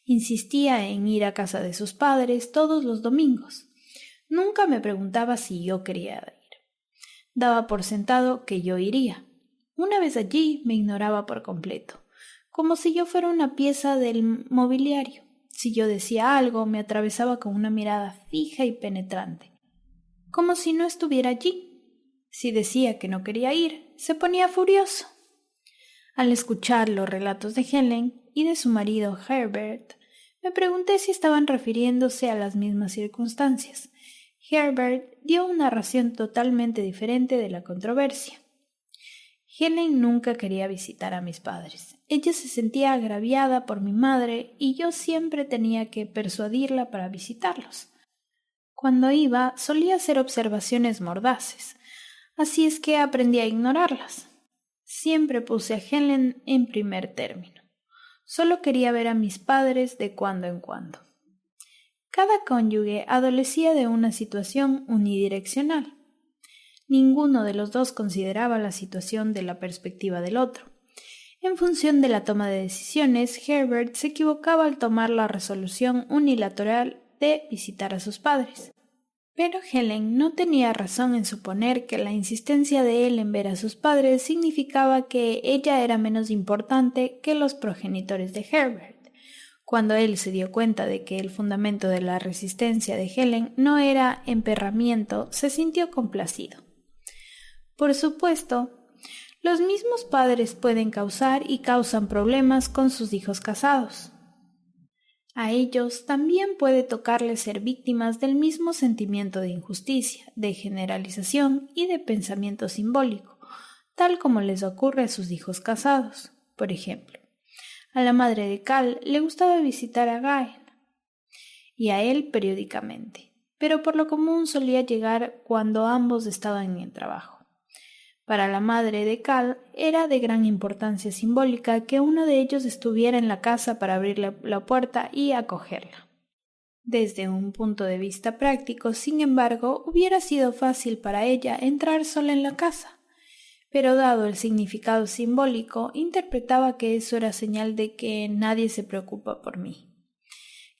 Insistía en ir a casa de sus padres todos los domingos. Nunca me preguntaba si yo quería ir. Daba por sentado que yo iría. Una vez allí me ignoraba por completo, como si yo fuera una pieza del mobiliario. Si yo decía algo, me atravesaba con una mirada fija y penetrante, como si no estuviera allí. Si decía que no quería ir, se ponía furioso. Al escuchar los relatos de Helen y de su marido Herbert, me pregunté si estaban refiriéndose a las mismas circunstancias. Herbert dio una narración totalmente diferente de la controversia. Helen nunca quería visitar a mis padres. Ella se sentía agraviada por mi madre y yo siempre tenía que persuadirla para visitarlos. Cuando iba, solía hacer observaciones mordaces, así es que aprendí a ignorarlas. Siempre puse a Helen en primer término. Solo quería ver a mis padres de cuando en cuando. Cada cónyuge adolecía de una situación unidireccional. Ninguno de los dos consideraba la situación de la perspectiva del otro. En función de la toma de decisiones, Herbert se equivocaba al tomar la resolución unilateral de visitar a sus padres. Pero Helen no tenía razón en suponer que la insistencia de él en ver a sus padres significaba que ella era menos importante que los progenitores de Herbert. Cuando él se dio cuenta de que el fundamento de la resistencia de Helen no era emperramiento, se sintió complacido. Por supuesto, los mismos padres pueden causar y causan problemas con sus hijos casados. A ellos también puede tocarles ser víctimas del mismo sentimiento de injusticia, de generalización y de pensamiento simbólico, tal como les ocurre a sus hijos casados. Por ejemplo, a la madre de Cal le gustaba visitar a Gail y a él periódicamente, pero por lo común solía llegar cuando ambos estaban en el trabajo. Para la madre de Cal era de gran importancia simbólica que uno de ellos estuviera en la casa para abrirle la puerta y acogerla. Desde un punto de vista práctico, sin embargo, hubiera sido fácil para ella entrar sola en la casa, pero dado el significado simbólico, interpretaba que eso era señal de que nadie se preocupa por mí.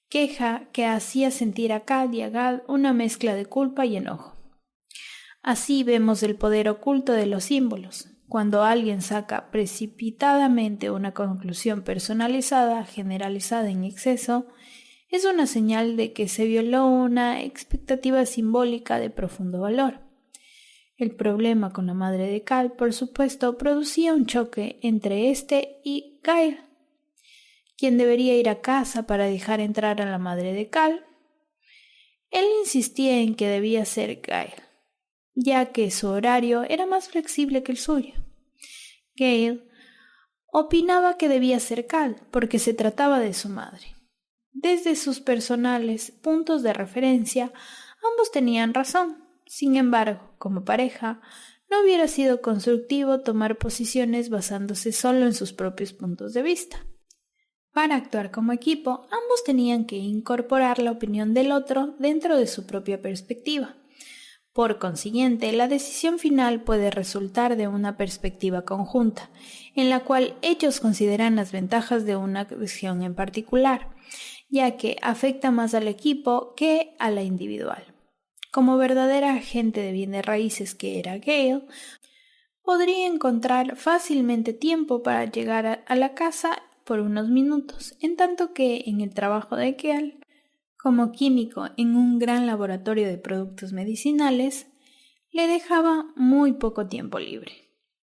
Queja que hacía sentir a Cal y a Gal una mezcla de culpa y enojo. Así vemos el poder oculto de los símbolos. Cuando alguien saca precipitadamente una conclusión personalizada, generalizada en exceso, es una señal de que se violó una expectativa simbólica de profundo valor. El problema con la madre de Cal, por supuesto, producía un choque entre este y Gail, quien debería ir a casa para dejar entrar a la madre de Cal. Él insistía en que debía ser Gail, ya que su horario era más flexible que el suyo. Gail opinaba que debía ser Cal, porque se trataba de su madre. Desde sus personales puntos de referencia, ambos tenían razón. Sin embargo, como pareja, no hubiera sido constructivo tomar posiciones basándose solo en sus propios puntos de vista. Para actuar como equipo, ambos tenían que incorporar la opinión del otro dentro de su propia perspectiva. Por consiguiente, la decisión final puede resultar de una perspectiva conjunta, en la cual ellos consideran las ventajas de una acción en particular, ya que afecta más al equipo que a la individual. Como verdadera agente de bienes raíces que era Gail, podría encontrar fácilmente tiempo para llegar a la casa por unos minutos, en tanto que en el trabajo de Gail, como químico en un gran laboratorio de productos medicinales, le dejaba muy poco tiempo libre.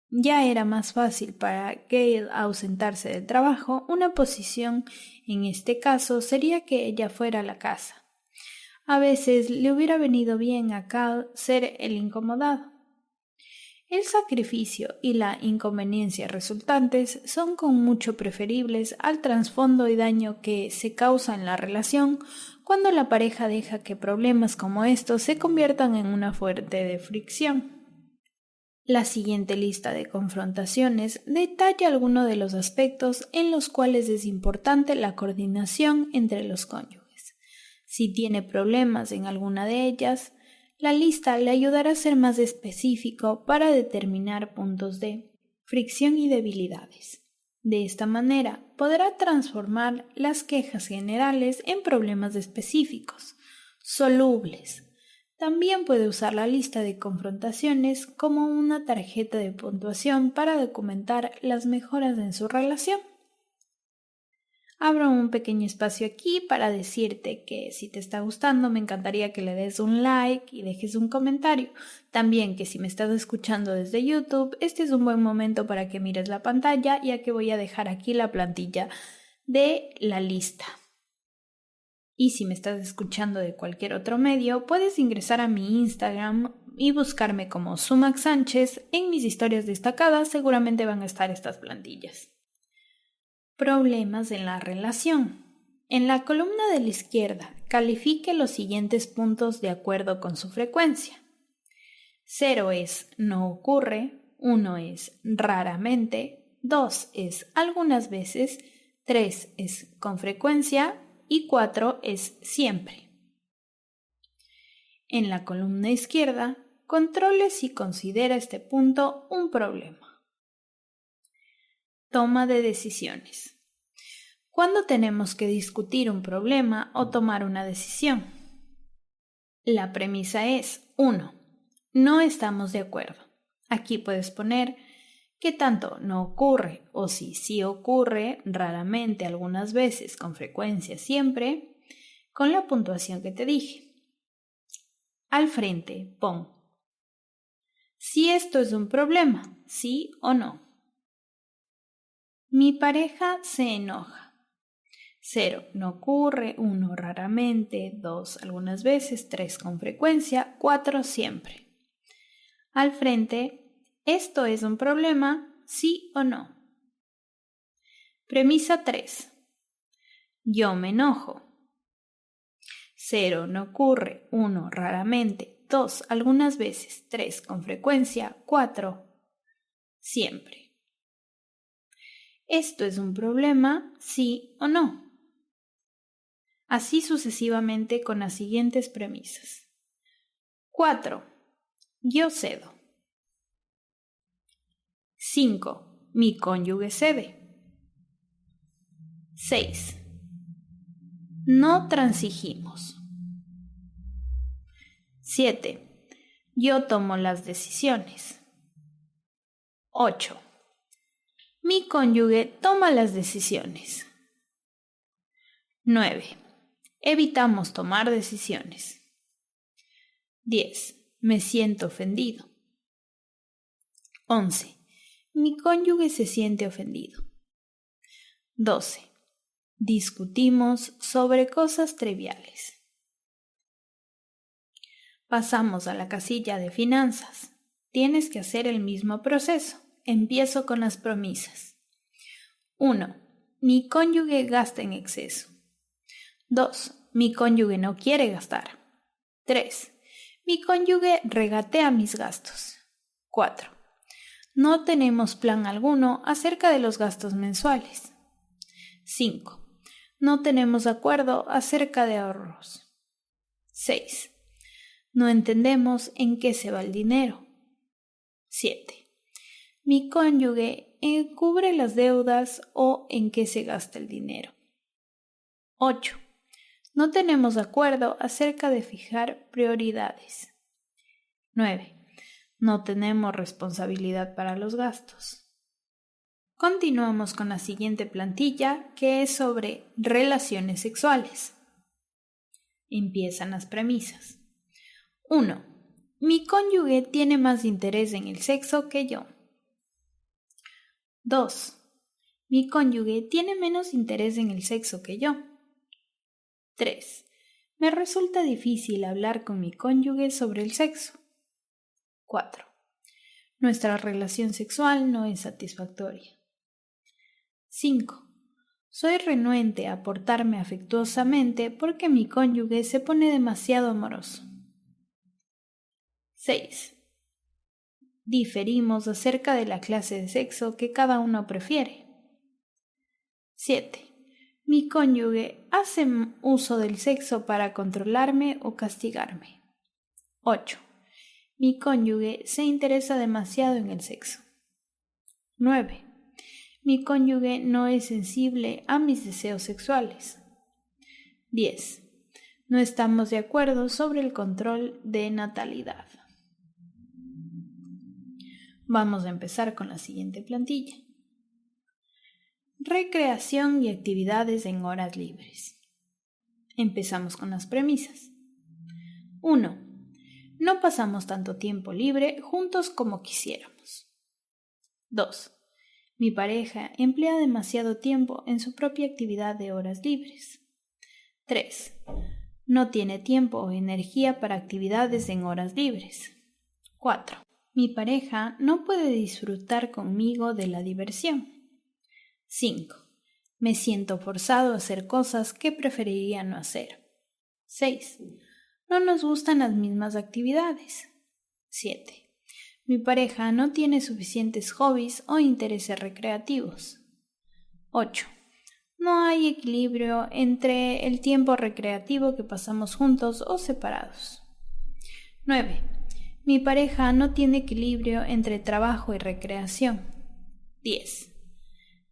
Ya era más fácil para Gail ausentarse del trabajo. Una posición en este caso sería que ella fuera a la casa. A veces le hubiera venido bien a Cal ser el incomodado. El sacrificio y la inconveniencia resultantes son con mucho preferibles al trasfondo y daño que se causa en la relación cuando la pareja deja que problemas como estos se conviertan en una fuente de fricción. La siguiente lista de confrontaciones detalla algunos de los aspectos en los cuales es importante la coordinación entre los cónyuges. Si tiene problemas en alguna de ellas, la lista le ayudará a ser más específico para determinar puntos de fricción y debilidades. De esta manera, podrá transformar las quejas generales en problemas específicos, solubles. También puede usar la lista de confrontaciones como una tarjeta de puntuación para documentar las mejoras en su relación. Abro un pequeño espacio aquí para decirte que si te está gustando me encantaría que le des un like y dejes un comentario. También que si me estás escuchando desde YouTube, este es un buen momento para que mires la pantalla, ya que voy a dejar aquí la plantilla de la lista. Y si me estás escuchando de cualquier otro medio, puedes ingresar a mi Instagram y buscarme como Sumac Sánchez. En mis historias destacadas seguramente van a estar estas plantillas. Problemas en la relación. En la columna de la izquierda, califique los siguientes puntos de acuerdo con su frecuencia. 0 es no ocurre, 1 es raramente, 2 es algunas veces, 3 es con frecuencia y 4 es siempre. En la columna izquierda, controle si considera este punto un problema. Toma de decisiones. ¿Cuándo tenemos que discutir un problema o tomar una decisión? La premisa es 1. No estamos de acuerdo. Aquí puedes poner que tanto no ocurre o si sí ocurre, raramente, algunas veces, con frecuencia, siempre, con la puntuación que te dije. Al frente pon si esto es un problema, sí o no. Mi pareja se enoja. 0 no ocurre, 1 raramente, 2 algunas veces, 3 con frecuencia, 4 siempre. Al frente, ¿esto es un problema, sí o no? Premisa 3. Yo me enojo. 0 no ocurre, 1 raramente, 2 algunas veces, 3 con frecuencia, 4 siempre. ¿Esto es un problema, sí o no? Así sucesivamente con las siguientes premisas. 4. Yo cedo. 5. Mi cónyuge cede. 6. No transigimos. 7. Yo tomo las decisiones. 8. Mi cónyuge toma las decisiones. 9. Evitamos tomar decisiones. 10. Me siento ofendido. 11. Mi cónyuge se siente ofendido. 12. Discutimos sobre cosas triviales. Pasamos a la casilla de finanzas. Tienes que hacer el mismo proceso. Empiezo con las premisas. 1. Mi cónyuge gasta en exceso. 2. Mi cónyuge no quiere gastar. 3. Mi cónyuge regatea mis gastos. 4. No tenemos plan alguno acerca de los gastos mensuales. 5. No tenemos acuerdo acerca de ahorros. 6. No entendemos en qué se va el dinero. 7. Mi cónyuge cubre las deudas o en qué se gasta el dinero. 8. No tenemos acuerdo acerca de fijar prioridades. 9. No tenemos responsabilidad para los gastos. Continuamos con la siguiente plantilla, que es sobre relaciones sexuales. Empiezan las premisas. 1. Mi cónyuge tiene más interés en el sexo que yo. 2. Mi cónyuge tiene menos interés en el sexo que yo. 3. Me resulta difícil hablar con mi cónyuge sobre el sexo. 4. Nuestra relación sexual no es satisfactoria. 5. Soy renuente a portarme afectuosamente porque mi cónyuge se pone demasiado amoroso. 6. Diferimos acerca de la clase de sexo que cada uno prefiere. 7. Mi cónyuge hace uso del sexo para controlarme o castigarme. 8. Mi cónyuge se interesa demasiado en el sexo. 9. Mi cónyuge no es sensible a mis deseos sexuales. 10. No estamos de acuerdo sobre el control de natalidad. Vamos a empezar con la siguiente plantilla. Recreación y actividades en horas libres. Empezamos con las premisas. 1. No pasamos tanto tiempo libre juntos como quisiéramos. 2. Mi pareja emplea demasiado tiempo en su propia actividad de horas libres. 3. No tiene tiempo o energía para actividades en horas libres. 4. Mi pareja no puede disfrutar conmigo de la diversión. 5. Me siento forzado a hacer cosas que preferiría no hacer. 6. No nos gustan las mismas actividades. 7. Mi pareja no tiene suficientes hobbies o intereses recreativos. 8. No hay equilibrio entre el tiempo recreativo que pasamos juntos o separados. 9. Mi pareja no tiene equilibrio entre trabajo y recreación. 10.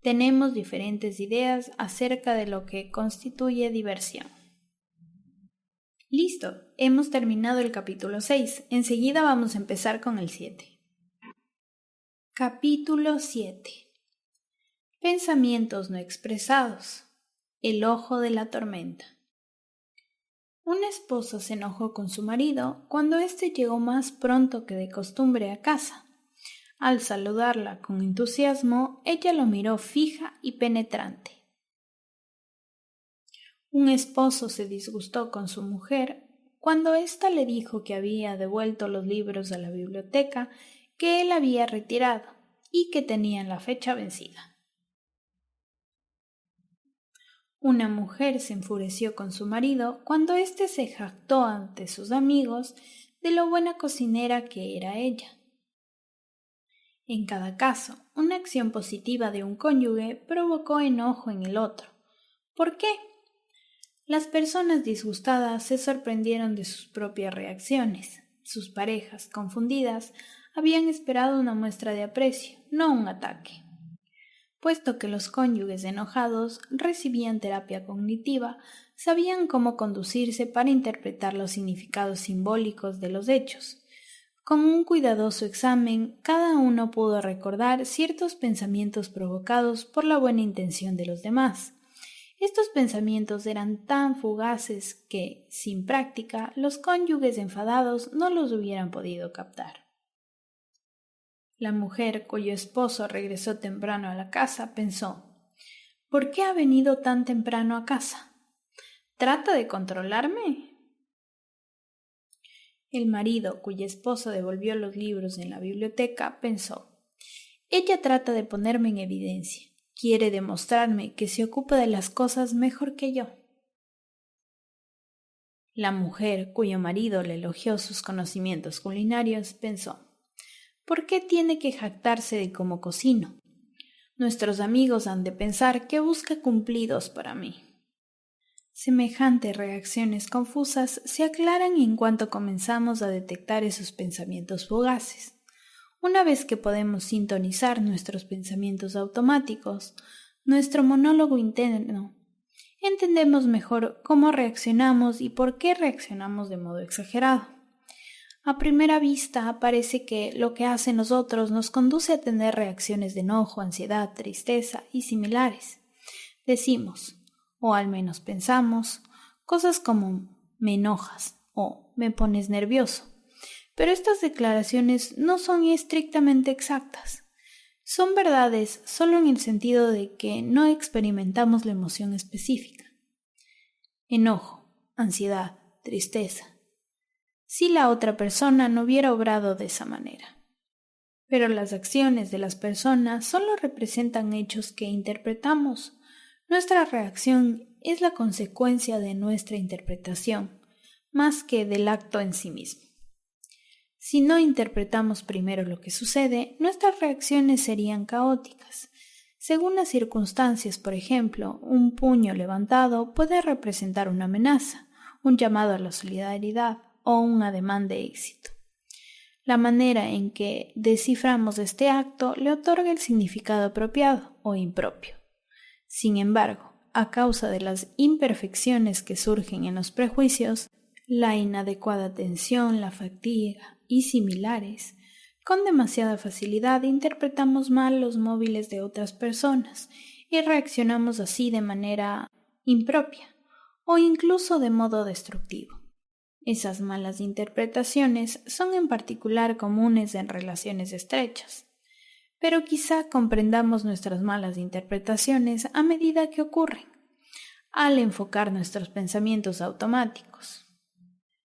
Tenemos diferentes ideas acerca de lo que constituye diversión. Listo, hemos terminado el capítulo 6. Enseguida vamos a empezar con el 7. Capítulo 7. Pensamientos no expresados. El ojo de la tormenta. Una esposa se enojó con su marido cuando éste llegó más pronto que de costumbre a casa. Al saludarla con entusiasmo, ella lo miró fija y penetrante. Un esposo se disgustó con su mujer cuando ésta le dijo que había devuelto los libros a la biblioteca que él había retirado y que tenían la fecha vencida. Una mujer se enfureció con su marido cuando éste se jactó ante sus amigos de lo buena cocinera que era ella. En cada caso, una acción positiva de un cónyuge provocó enojo en el otro. ¿Por qué? Las personas disgustadas se sorprendieron de sus propias reacciones. Sus parejas, confundidas, habían esperado una muestra de aprecio, no un ataque. Puesto que los cónyuges enojados recibían terapia cognitiva, sabían cómo conducirse para interpretar los significados simbólicos de los hechos. Con un cuidadoso examen, cada uno pudo recordar ciertos pensamientos provocados por la buena intención de los demás. Estos pensamientos eran tan fugaces que, sin práctica, los cónyuges enfadados no los hubieran podido captar. La mujer, cuyo esposo regresó temprano a la casa, pensó: ¿por qué ha venido tan temprano a casa? ¿Trata de controlarme? El marido, cuya esposa devolvió los libros en la biblioteca, pensó: ella trata de ponerme en evidencia. Quiere demostrarme que se ocupa de las cosas mejor que yo. La mujer, cuyo marido le elogió sus conocimientos culinarios, pensó: ¿por qué tiene que jactarse de cómo cocino? Nuestros amigos han de pensar que busca cumplidos para mí. Semejantes reacciones confusas se aclaran en cuanto comenzamos a detectar esos pensamientos fugaces. Una vez que podemos sintonizar nuestros pensamientos automáticos, nuestro monólogo interno, entendemos mejor cómo reaccionamos y por qué reaccionamos de modo exagerado. A primera vista parece que lo que hacen los otros nos conduce a tener reacciones de enojo, ansiedad, tristeza y similares. Decimos, o al menos pensamos, cosas como me enojas o me pones nervioso. Pero estas declaraciones no son estrictamente exactas. Son verdades solo en el sentido de que no experimentamos la emoción específica. Enojo, ansiedad, tristeza. Si la otra persona no hubiera obrado de esa manera. Pero las acciones de las personas solo representan hechos que interpretamos. Nuestra reacción es la consecuencia de nuestra interpretación, más que del acto en sí mismo. Si no interpretamos primero lo que sucede, nuestras reacciones serían caóticas. Según las circunstancias, por ejemplo, un puño levantado puede representar una amenaza, un llamado a la solidaridad o un ademán de éxito. La manera en que desciframos este acto le otorga el significado apropiado o impropio. Sin embargo, a causa de las imperfecciones que surgen en los prejuicios, la inadecuada atención, la fatiga y similares, con demasiada facilidad interpretamos mal los móviles de otras personas y reaccionamos así de manera impropia o incluso de modo destructivo. Esas malas interpretaciones son en particular comunes en relaciones estrechas, pero quizá comprendamos nuestras malas interpretaciones a medida que ocurren, al enfocar nuestros pensamientos automáticos.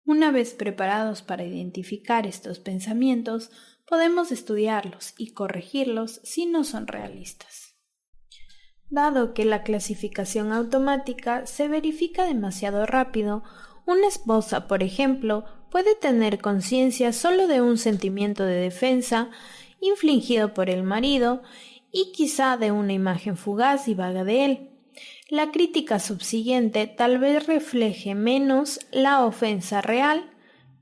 Una vez preparados para identificar estos pensamientos, podemos estudiarlos y corregirlos si no son realistas. Dado que la clasificación automática se verifica demasiado rápido, una esposa, por ejemplo, puede tener conciencia solo de un sentimiento de defensa infligido por el marido y quizá de una imagen fugaz y vaga de él. La crítica subsiguiente tal vez refleje menos la ofensa real,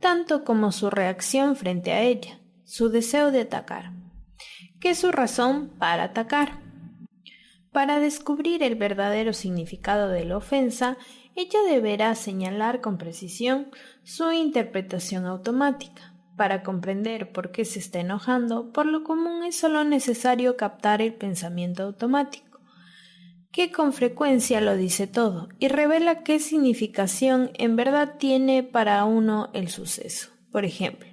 tanto como su reacción frente a ella, su deseo de atacar, que su razón para atacar. Para descubrir el verdadero significado de la ofensa, ella deberá señalar con precisión su interpretación automática. Para comprender por qué se está enojando, por lo común es solo necesario captar el pensamiento automático, que con frecuencia lo dice todo y revela qué significación en verdad tiene para uno el suceso. Por ejemplo,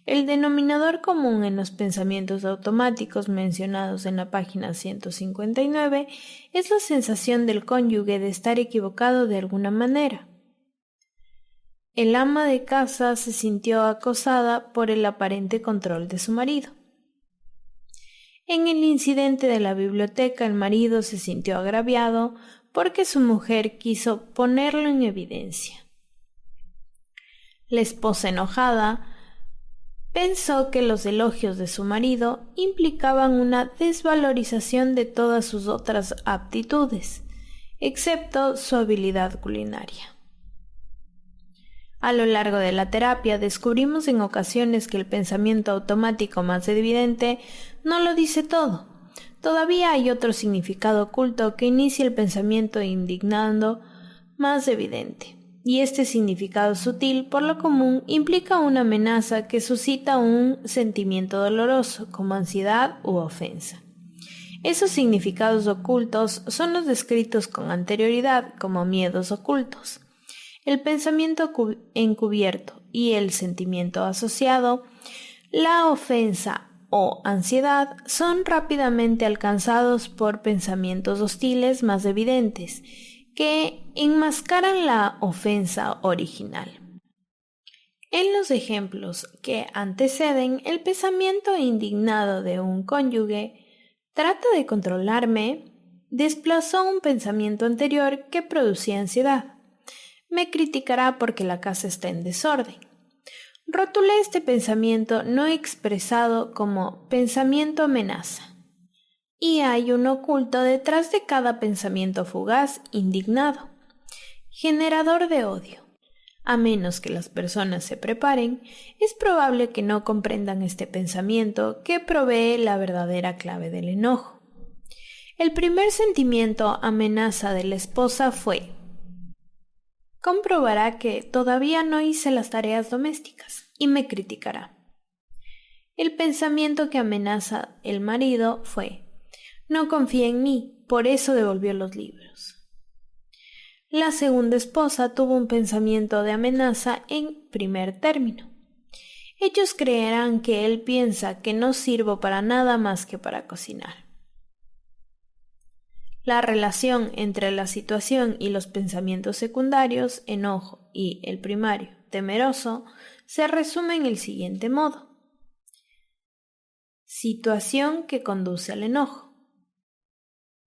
el denominador común en los pensamientos automáticos mencionados en la página 159 es la sensación del cónyuge de estar equivocado de alguna manera. El ama de casa se sintió acosada por el aparente control de su marido. En el incidente de la biblioteca, el marido se sintió agraviado porque su mujer quiso ponerlo en evidencia. La esposa enojada pensó que los elogios de su marido implicaban una desvalorización de todas sus otras aptitudes, excepto su habilidad culinaria. A lo largo de la terapia descubrimos en ocasiones que el pensamiento automático más evidente no lo dice todo. Todavía hay otro significado oculto que inicia el pensamiento indignando más evidente. y este significado sutil por lo común implica una amenaza que suscita un sentimiento doloroso como ansiedad u ofensa. Esos significados ocultos son los descritos con anterioridad como miedos ocultos. El pensamiento encubierto y el sentimiento asociado, la ofensa o ansiedad son rápidamente alcanzados por pensamientos hostiles más evidentes, que enmascaran la ofensa original. En los ejemplos que anteceden, el pensamiento indignado de un cónyuge trata de controlarme, desplazó un pensamiento anterior que producía ansiedad. Me criticará porque la casa está en desorden. Rotulé este pensamiento no expresado como pensamiento amenaza. Y hay un oculto detrás de cada pensamiento fugaz indignado, generador de odio. A menos que las personas se preparen, es probable que no comprendan este pensamiento que provee la verdadera clave del enojo. El primer sentimiento amenaza de la esposa fue: comprobará que todavía no hice las tareas domésticas y me criticará. El pensamiento que amenaza el marido fue: no confía en mí, por eso devolvió los libros. La segunda esposa tuvo un pensamiento de amenaza en primer término. Ellos creerán que él piensa que no sirvo para nada más que para cocinar. La relación entre la situación y los pensamientos secundarios, enojo, y el primario, temeroso, se resume en el siguiente modo. Situación que conduce al enojo.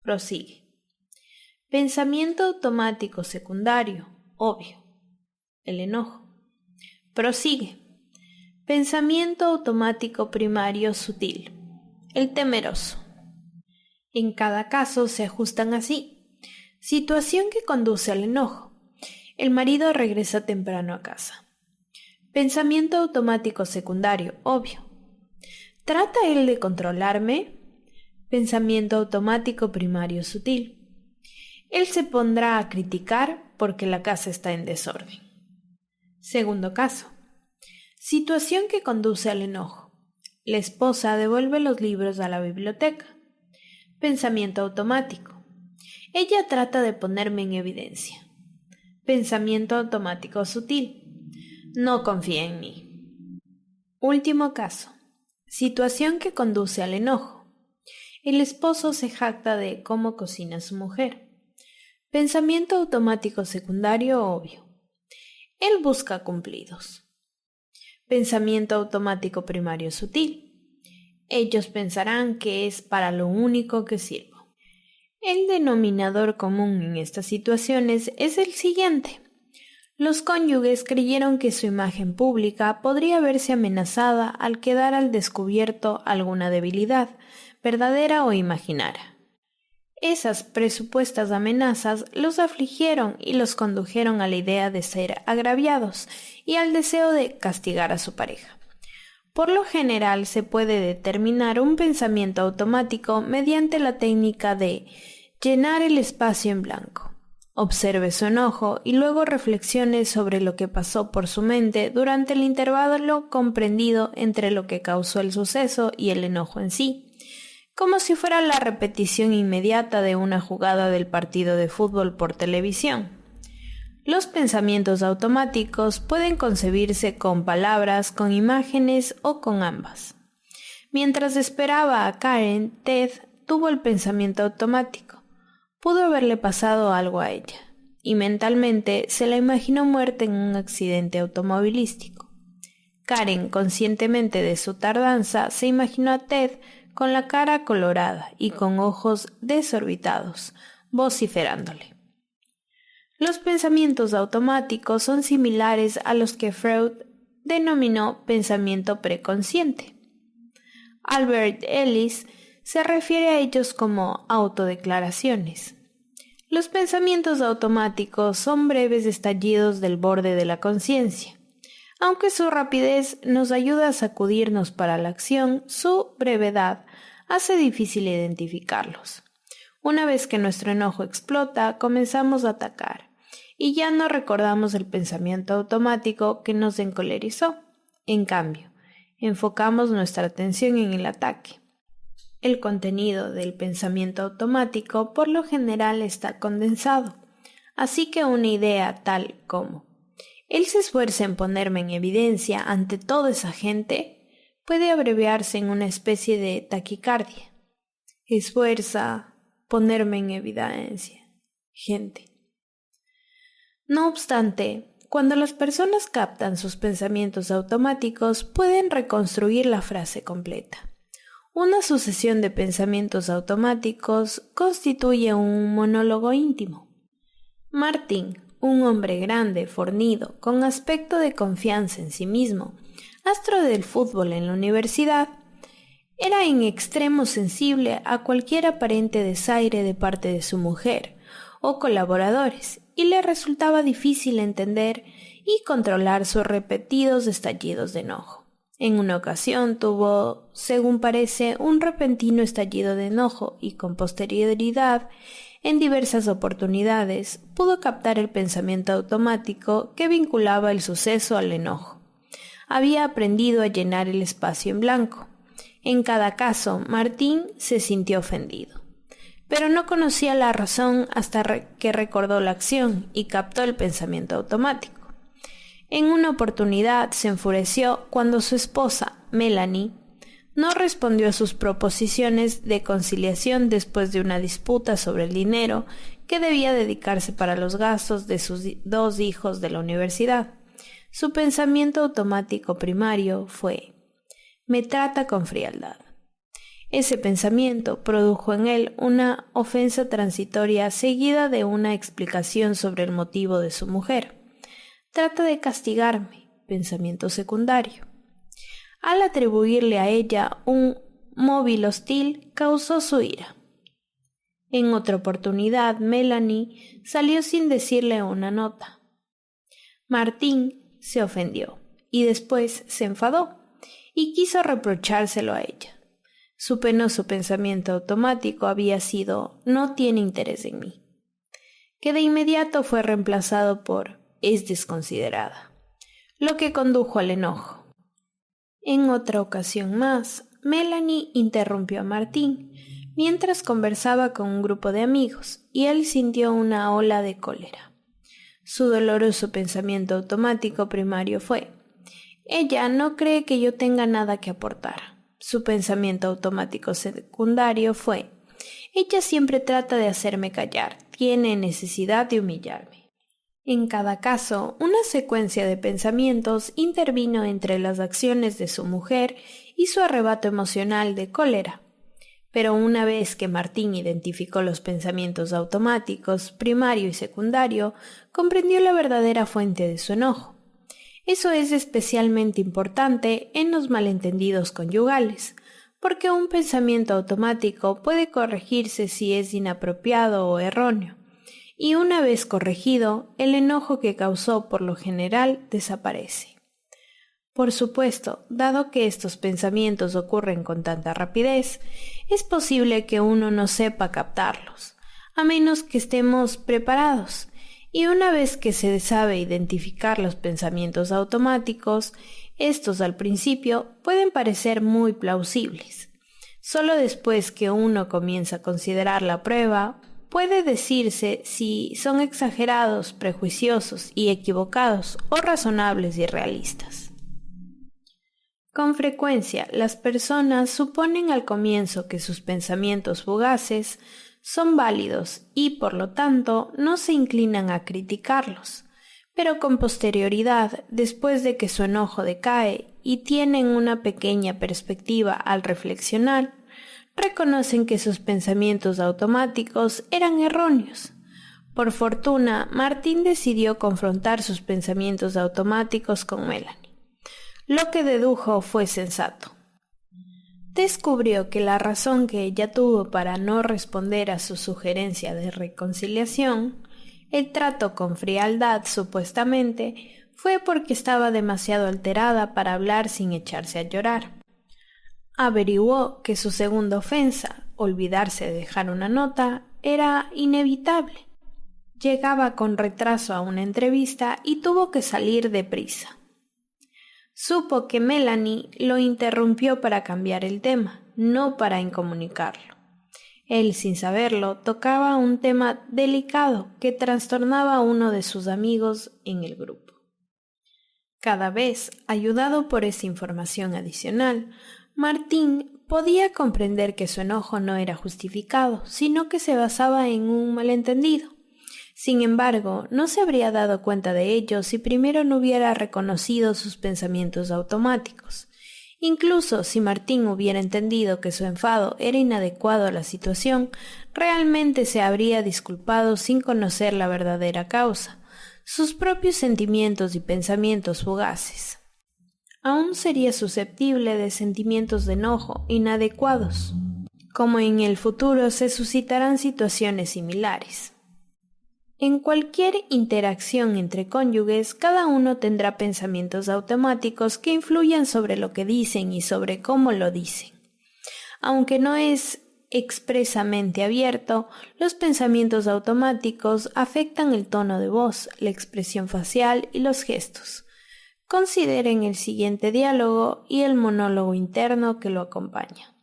Prosigue. Pensamiento automático secundario, obvio, el enojo. Prosigue. Pensamiento automático primario sutil, el temeroso. En cada caso se ajustan así. Situación que conduce al enojo. El marido regresa temprano a casa. Pensamiento automático secundario, obvio. ¿Trata él de controlarme? Pensamiento automático primario sutil. Él se pondrá a criticar porque la casa está en desorden. Segundo caso. Situación que conduce al enojo. La esposa devuelve los libros a la biblioteca. Pensamiento automático. Ella trata de ponerme en evidencia. Pensamiento automático sutil. No confía en mí. Último caso. Situación que conduce al enojo. El esposo se jacta de cómo cocina su mujer. Pensamiento automático secundario obvio. Él busca cumplidos. Pensamiento automático primario sutil. Ellos pensarán que es para lo único que sirvo. El denominador común en estas situaciones es el siguiente. Los cónyuges creyeron que su imagen pública podría verse amenazada al quedar al descubierto alguna debilidad, verdadera o imaginaria. Esas presupuestas amenazas los afligieron y los condujeron a la idea de ser agraviados y al deseo de castigar a su pareja. Por lo general se puede determinar un pensamiento automático mediante la técnica de llenar el espacio en blanco. Observe su enojo y luego reflexione sobre lo que pasó por su mente durante el intervalo comprendido entre lo que causó el suceso y el enojo en sí, como si fuera la repetición inmediata de una jugada del partido de fútbol por televisión. Los pensamientos automáticos pueden concebirse con palabras, con imágenes o con ambas. Mientras esperaba a Karen, Ted tuvo el pensamiento automático. Pudo haberle pasado algo a ella, y mentalmente se la imaginó muerta en un accidente automovilístico. Karen, conscientemente de su tardanza, se imaginó a Ted con la cara colorada y con ojos desorbitados, vociferándole. Los pensamientos automáticos son similares a los que Freud denominó pensamiento preconsciente. Albert Ellis se refiere a ellos como autodeclaraciones. Los pensamientos automáticos son breves estallidos del borde de la conciencia. Aunque su rapidez nos ayuda a sacudirnos para la acción, su brevedad hace difícil identificarlos. Una vez que nuestro enojo explota, comenzamos a atacar. y ya no recordamos el pensamiento automático que nos encolerizó. En cambio, enfocamos nuestra atención en el ataque. El contenido del pensamiento automático por lo general está condensado, así que una idea tal como él se esfuerza en ponerme en evidencia ante toda esa gente puede abreviarse en una especie de taquicardia. Esfuerza ponerme en evidencia, gente. No obstante, cuando las personas captan sus pensamientos automáticos, pueden reconstruir la frase completa. Una sucesión de pensamientos automáticos constituye un monólogo íntimo. Martín, un hombre grande, fornido, con aspecto de confianza en sí mismo, astro del fútbol en la universidad, era en extremo sensible a cualquier aparente desaire de parte de su mujer o colaboradores, y le resultaba difícil entender y controlar sus repetidos estallidos de enojo. En una ocasión tuvo, según parece, un repentino estallido de enojo y con posterioridad, en diversas oportunidades, pudo captar el pensamiento automático que vinculaba el suceso al enojo. Había aprendido a llenar el espacio en blanco. En cada caso, Martín se sintió ofendido, pero no conocía la razón hasta que recordó la acción y captó el pensamiento automático. En una oportunidad se enfureció cuando su esposa, Melanie, no respondió a sus proposiciones de conciliación después de una disputa sobre el dinero que debía dedicarse para los gastos de sus 2 hijos de la universidad. Su pensamiento automático primario fue: me trata con frialdad. Ese pensamiento produjo en él una ofensa transitoria seguida de una explicación sobre el motivo de su mujer. Trata de castigarme, pensamiento secundario. Al atribuirle a ella un móvil hostil, causó su ira. En otra oportunidad, Melanie salió sin decirle una nota. Martín se ofendió y después se enfadó y quiso reprochárselo a ella. Su penoso pensamiento automático había sido: no tiene interés en mí, que de inmediato fue reemplazado por: es desconsiderada, lo que condujo al enojo. En otra ocasión más, Melanie interrumpió a Martín mientras conversaba con un grupo de amigos y él sintió una ola de cólera. Su doloroso pensamiento automático primario fue: ella no cree que yo tenga nada que aportar. Su pensamiento automático secundario fue: ella siempre trata de hacerme callar, tiene necesidad de humillarme. En cada caso, una secuencia de pensamientos intervino entre las acciones de su mujer y su arrebato emocional de cólera. Pero una vez que Martín identificó los pensamientos automáticos, primario y secundario, comprendió la verdadera fuente de su enojo. Eso es especialmente importante en los malentendidos conyugales, porque un pensamiento automático puede corregirse si es inapropiado o erróneo. Y una vez corregido, el enojo que causó por lo general desaparece. Por supuesto, dado que estos pensamientos ocurren con tanta rapidez, es posible que uno no sepa captarlos, a menos que estemos preparados, y una vez que se sabe identificar los pensamientos automáticos, estos al principio pueden parecer muy plausibles. Solo después que uno comienza a considerar la prueba, puede decirse si son exagerados, prejuiciosos y equivocados o razonables y realistas. Con frecuencia, las personas suponen al comienzo que sus pensamientos fugaces son válidos y, por lo tanto, no se inclinan a criticarlos, pero con posterioridad, después de que su enojo decae y tienen una pequeña perspectiva al reflexionar, reconocen que sus pensamientos automáticos eran erróneos. Por fortuna, Martín decidió confrontar sus pensamientos automáticos con Melanie. Lo que dedujo fue sensato. Descubrió que la razón que ella tuvo para no responder a su sugerencia de reconciliación, el trato con frialdad supuestamente, fue porque estaba demasiado alterada para hablar sin echarse a llorar. Averiguó que su segunda ofensa, olvidarse de dejar una nota, era inevitable. Llegaba con retraso a una entrevista y tuvo que salir deprisa. Supo que Melanie lo interrumpió para cambiar el tema, no para incomunicarlo. Él, sin saberlo, tocaba un tema delicado que trastornaba a uno de sus amigos en el grupo. Cada vez, ayudado por esa información adicional, Martín podía comprender que su enojo no era justificado, sino que se basaba en un malentendido. Sin embargo, no se habría dado cuenta de ello si primero no hubiera reconocido sus pensamientos automáticos. Incluso si Martín hubiera entendido que su enfado era inadecuado a la situación, realmente se habría disculpado sin conocer la verdadera causa, sus propios sentimientos y pensamientos fugaces. Aún sería susceptible de sentimientos de enojo inadecuados, como en el futuro se suscitarán situaciones similares. En cualquier interacción entre cónyuges, cada uno tendrá pensamientos automáticos que influyan sobre lo que dicen y sobre cómo lo dicen. Aunque no es expresamente abierto, los pensamientos automáticos afectan el tono de voz, la expresión facial y los gestos. Consideren el siguiente diálogo y el monólogo interno que lo acompaña.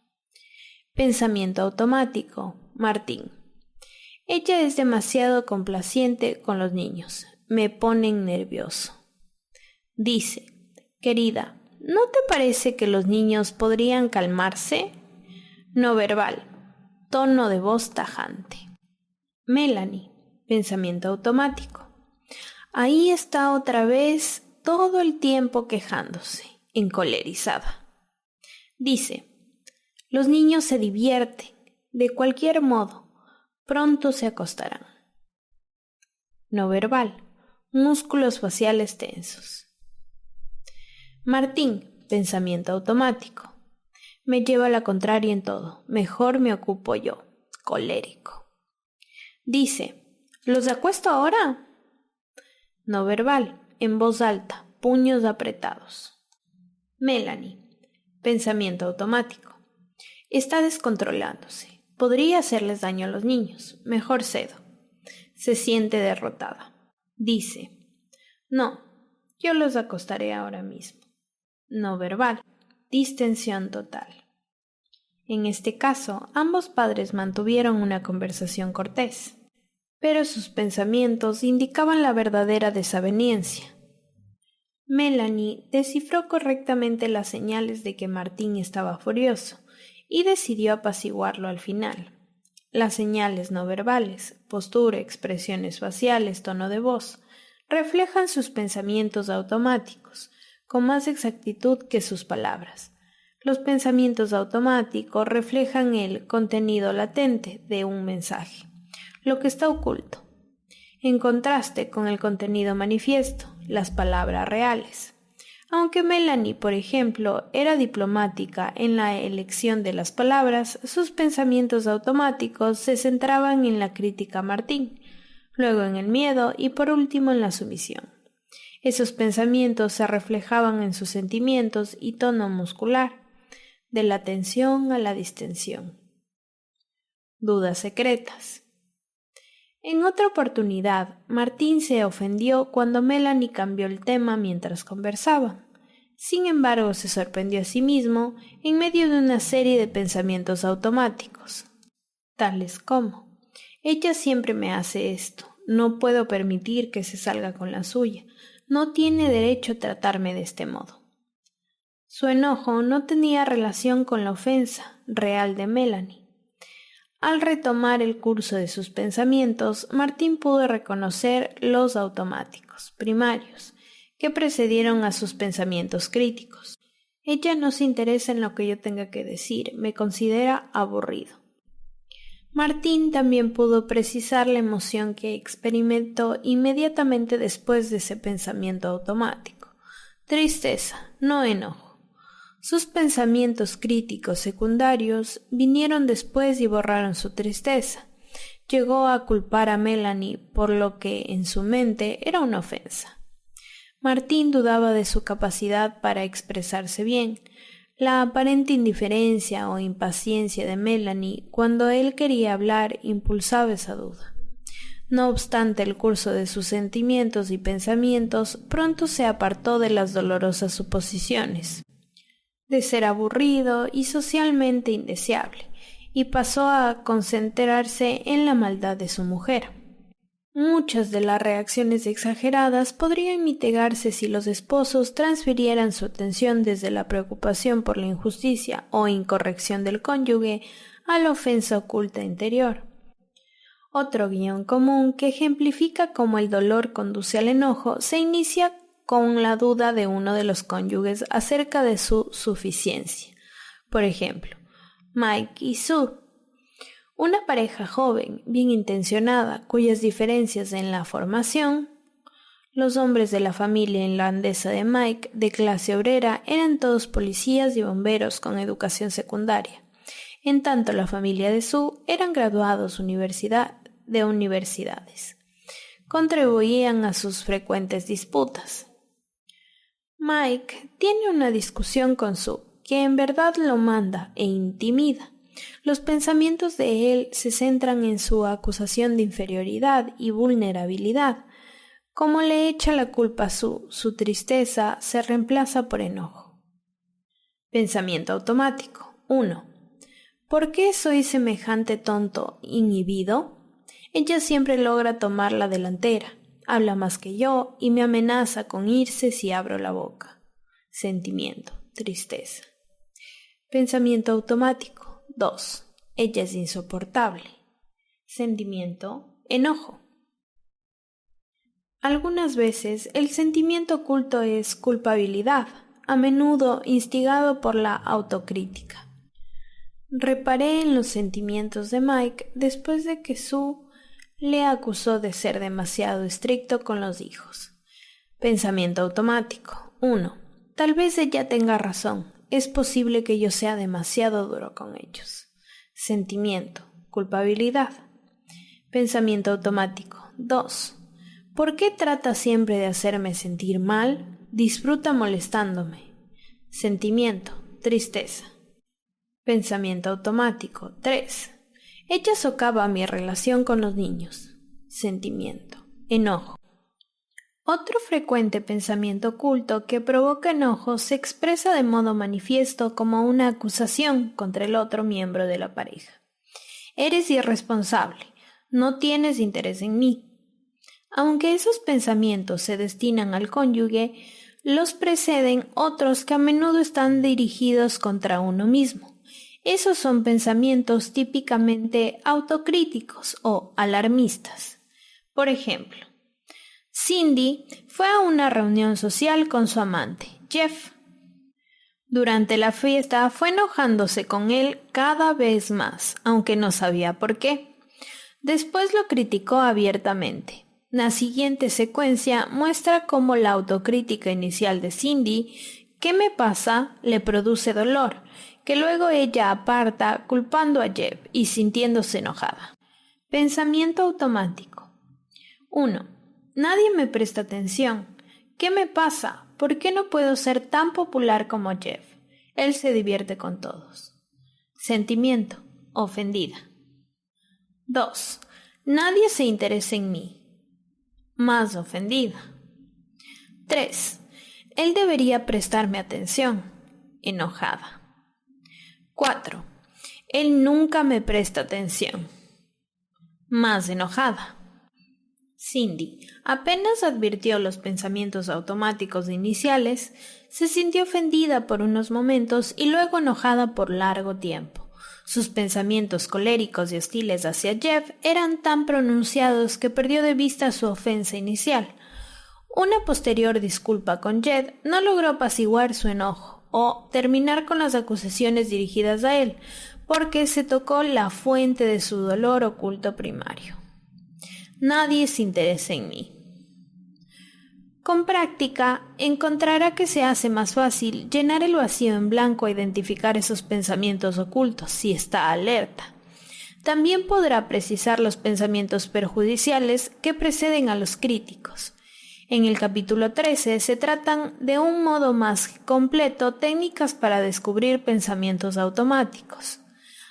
Pensamiento automático. Martín. Ella es demasiado complaciente con los niños. Me ponen nervioso. Dice, querida, ¿no te parece que los niños podrían calmarse? No verbal. Tono de voz tajante. Melanie. Pensamiento automático. Ahí está otra vez todo el tiempo quejándose, encolerizada. Dice, los niños se divierten, de cualquier modo. Pronto se acostarán. No verbal. Músculos faciales tensos. Martín. Pensamiento automático. Me lleva a la contraria en todo. Mejor me ocupo yo. Colérico. Dice, ¿los acuesto ahora? No verbal. En voz alta. Puños apretados. Melanie. Pensamiento automático. Está descontrolándose. Podría hacerles daño a los niños. Mejor cedo. Se siente derrotada. Dice, no, yo los acostaré ahora mismo. No verbal. Distensión total. En este caso, ambos padres mantuvieron una conversación cortés, pero sus pensamientos indicaban la verdadera desaveniencia. Melanie descifró correctamente las señales de que Martín estaba furioso y decidió apaciguarlo al final. Las señales no verbales, postura, expresiones faciales, tono de voz, reflejan sus pensamientos automáticos, con más exactitud que sus palabras. Los pensamientos automáticos reflejan el contenido latente de un mensaje, lo que está oculto, en contraste con el contenido manifiesto, las palabras reales. Aunque Melanie, por ejemplo, era diplomática en la elección de las palabras, sus pensamientos automáticos se centraban en la crítica a Martín, luego en el miedo y por último en la sumisión. Esos pensamientos se reflejaban en sus sentimientos y tono muscular, de la tensión a la distensión. Dudas secretas. En otra oportunidad, Martín se ofendió cuando Melanie cambió el tema mientras conversaban. Sin embargo, se sorprendió a sí mismo en medio de una serie de pensamientos automáticos, tales como: ella siempre me hace esto, no puedo permitir que se salga con la suya, no tiene derecho a tratarme de este modo. Su enojo no tenía relación con la ofensa real de Melanie. Al retomar el curso de sus pensamientos, Martín pudo reconocer los automáticos primarios que precedieron a sus pensamientos críticos. Ella no se interesa en lo que yo tenga que decir, me considera aburrido. Martín también pudo precisar la emoción que experimentó inmediatamente después de ese pensamiento automático. Tristeza, no enojo. Sus pensamientos críticos secundarios vinieron después y borraron su tristeza. Llegó a culpar a Melanie por lo que en su mente era una ofensa. Martín dudaba de su capacidad para expresarse bien. La aparente indiferencia o impaciencia de Melanie cuando él quería hablar impulsaba esa duda. No obstante el curso de sus sentimientos y pensamientos, pronto se apartó de las dolorosas suposiciones de ser aburrido y socialmente indeseable, y pasó a concentrarse en la maldad de su mujer. Muchas de las reacciones exageradas podrían mitigarse si los esposos transfirieran su atención desde la preocupación por la injusticia o incorrección del cónyuge a la ofensa oculta interior. Otro guión común que ejemplifica cómo el dolor conduce al enojo se inicia con la duda de uno de los cónyuges acerca de su suficiencia. Por ejemplo, Mike y Sue, una pareja joven, bien intencionada, cuyas diferencias en la formación, los hombres de la familia irlandesa de Mike, de clase obrera, eran todos policías y bomberos con educación secundaria. En tanto, la familia de Sue eran graduados de universidades. Contribuían a sus frecuentes disputas. Mike tiene una discusión con Sue, que en verdad lo manda e intimida. Los pensamientos de él se centran en su acusación de inferioridad y vulnerabilidad. Como le echa la culpa a Sue, su tristeza se reemplaza por enojo. Pensamiento automático. 1. ¿Por qué soy semejante tonto, inhibido? Ella siempre logra tomar la delantera. Habla más que yo y me amenaza con irse si abro la boca. Sentimiento, tristeza. Pensamiento automático. 2. Ella es insoportable. Sentimiento, enojo. Algunas veces el sentimiento oculto es culpabilidad, a menudo instigado por la autocrítica. Reparé en los sentimientos de Mike después de que Sue le acusó de ser demasiado estricto con los hijos. Pensamiento automático. 1. Tal vez ella tenga razón. Es posible que yo sea demasiado duro con ellos. Sentimiento. Culpabilidad. Pensamiento automático. 2. ¿Por qué trata siempre de hacerme sentir mal? Disfruta molestándome. Sentimiento. Tristeza. Pensamiento automático. 3. Ella socava mi relación con los niños. Sentimiento. Enojo. Otro frecuente pensamiento oculto que provoca enojo se expresa de modo manifiesto como una acusación contra el otro miembro de la pareja. Eres irresponsable. No tienes interés en mí. Aunque esos pensamientos se destinan al cónyuge, los preceden otros que a menudo están dirigidos contra uno mismo. Esos son pensamientos típicamente autocríticos o alarmistas. Por ejemplo, Cindy fue a una reunión social con su amante, Jeff. Durante la fiesta fue enojándose con él cada vez más, aunque no sabía por qué. Después lo criticó abiertamente. La siguiente secuencia muestra cómo la autocrítica inicial de Cindy, ¿qué me pasa?, le produce dolor, que luego ella aparta culpando a Jeff y sintiéndose enojada. Pensamiento automático. 1. Nadie me presta atención. ¿Qué me pasa? ¿Por qué no puedo ser tan popular como Jeff? Él se divierte con todos. Sentimiento. Ofendida. 2. Nadie se interesa en mí. Más ofendida. 3. Él debería prestarme atención. Enojada. 4. Él nunca me presta atención. Más enojada. Cindy apenas advirtió los pensamientos automáticos iniciales, se sintió ofendida por unos momentos y luego enojada por largo tiempo. Sus pensamientos coléricos y hostiles hacia Jeff eran tan pronunciados que perdió de vista su ofensa inicial. Una posterior disculpa con Jeff no logró apaciguar su enojo o terminar con las acusaciones dirigidas a él, porque se tocó la fuente de su dolor oculto primario. Nadie se interesa en mí. Con práctica, encontrará que se hace más fácil llenar el vacío en blanco e identificar esos pensamientos ocultos si está alerta. También podrá precisar los pensamientos perjudiciales que preceden a los críticos. En el capítulo 13 se tratan de un modo más completo técnicas para descubrir pensamientos automáticos.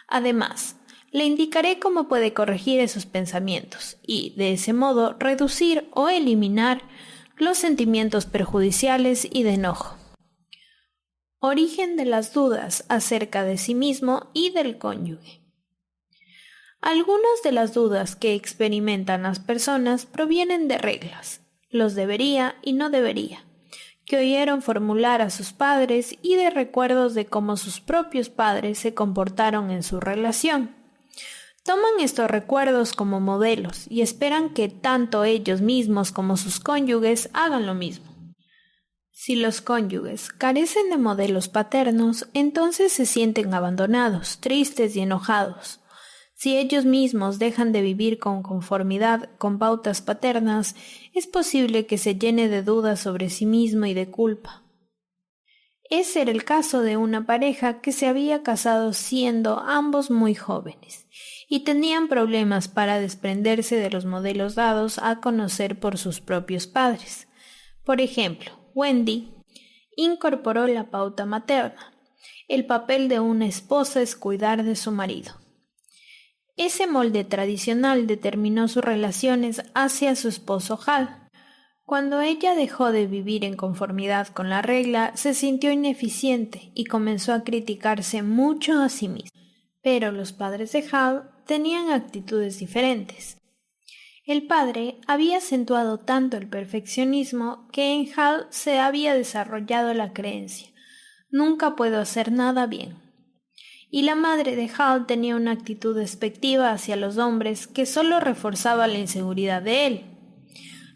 Además, le indicaré cómo puede corregir esos pensamientos y, de ese modo, reducir o eliminar los sentimientos perjudiciales y de enojo. Origen de las dudas acerca de sí mismo y del cónyuge. Algunas de las dudas que experimentan las personas provienen de reglas, los debería y no debería, que oyeron formular a sus padres y de recuerdos de cómo sus propios padres se comportaron en su relación. Toman estos recuerdos como modelos y esperan que tanto ellos mismos como sus cónyuges hagan lo mismo. Si los cónyuges carecen de modelos paternos, entonces se sienten abandonados, tristes y enojados. Si ellos mismos dejan de vivir con conformidad con pautas paternas, es posible que se llene de dudas sobre sí mismo y de culpa. Ese era el caso de una pareja que se había casado siendo ambos muy jóvenes y tenían problemas para desprenderse de los modelos dados a conocer por sus propios padres. Por ejemplo, Wendy incorporó la pauta materna. El papel de una esposa es cuidar de su marido. Ese molde tradicional determinó sus relaciones hacia su esposo Hal. Cuando ella dejó de vivir en conformidad con la regla, se sintió ineficiente y comenzó a criticarse mucho a sí misma. Pero los padres de Hal tenían actitudes diferentes. El padre había acentuado tanto el perfeccionismo que en Hal se había desarrollado la creencia: nunca puedo hacer nada bien. Y la madre de Hal tenía una actitud despectiva hacia los hombres que solo reforzaba la inseguridad de él.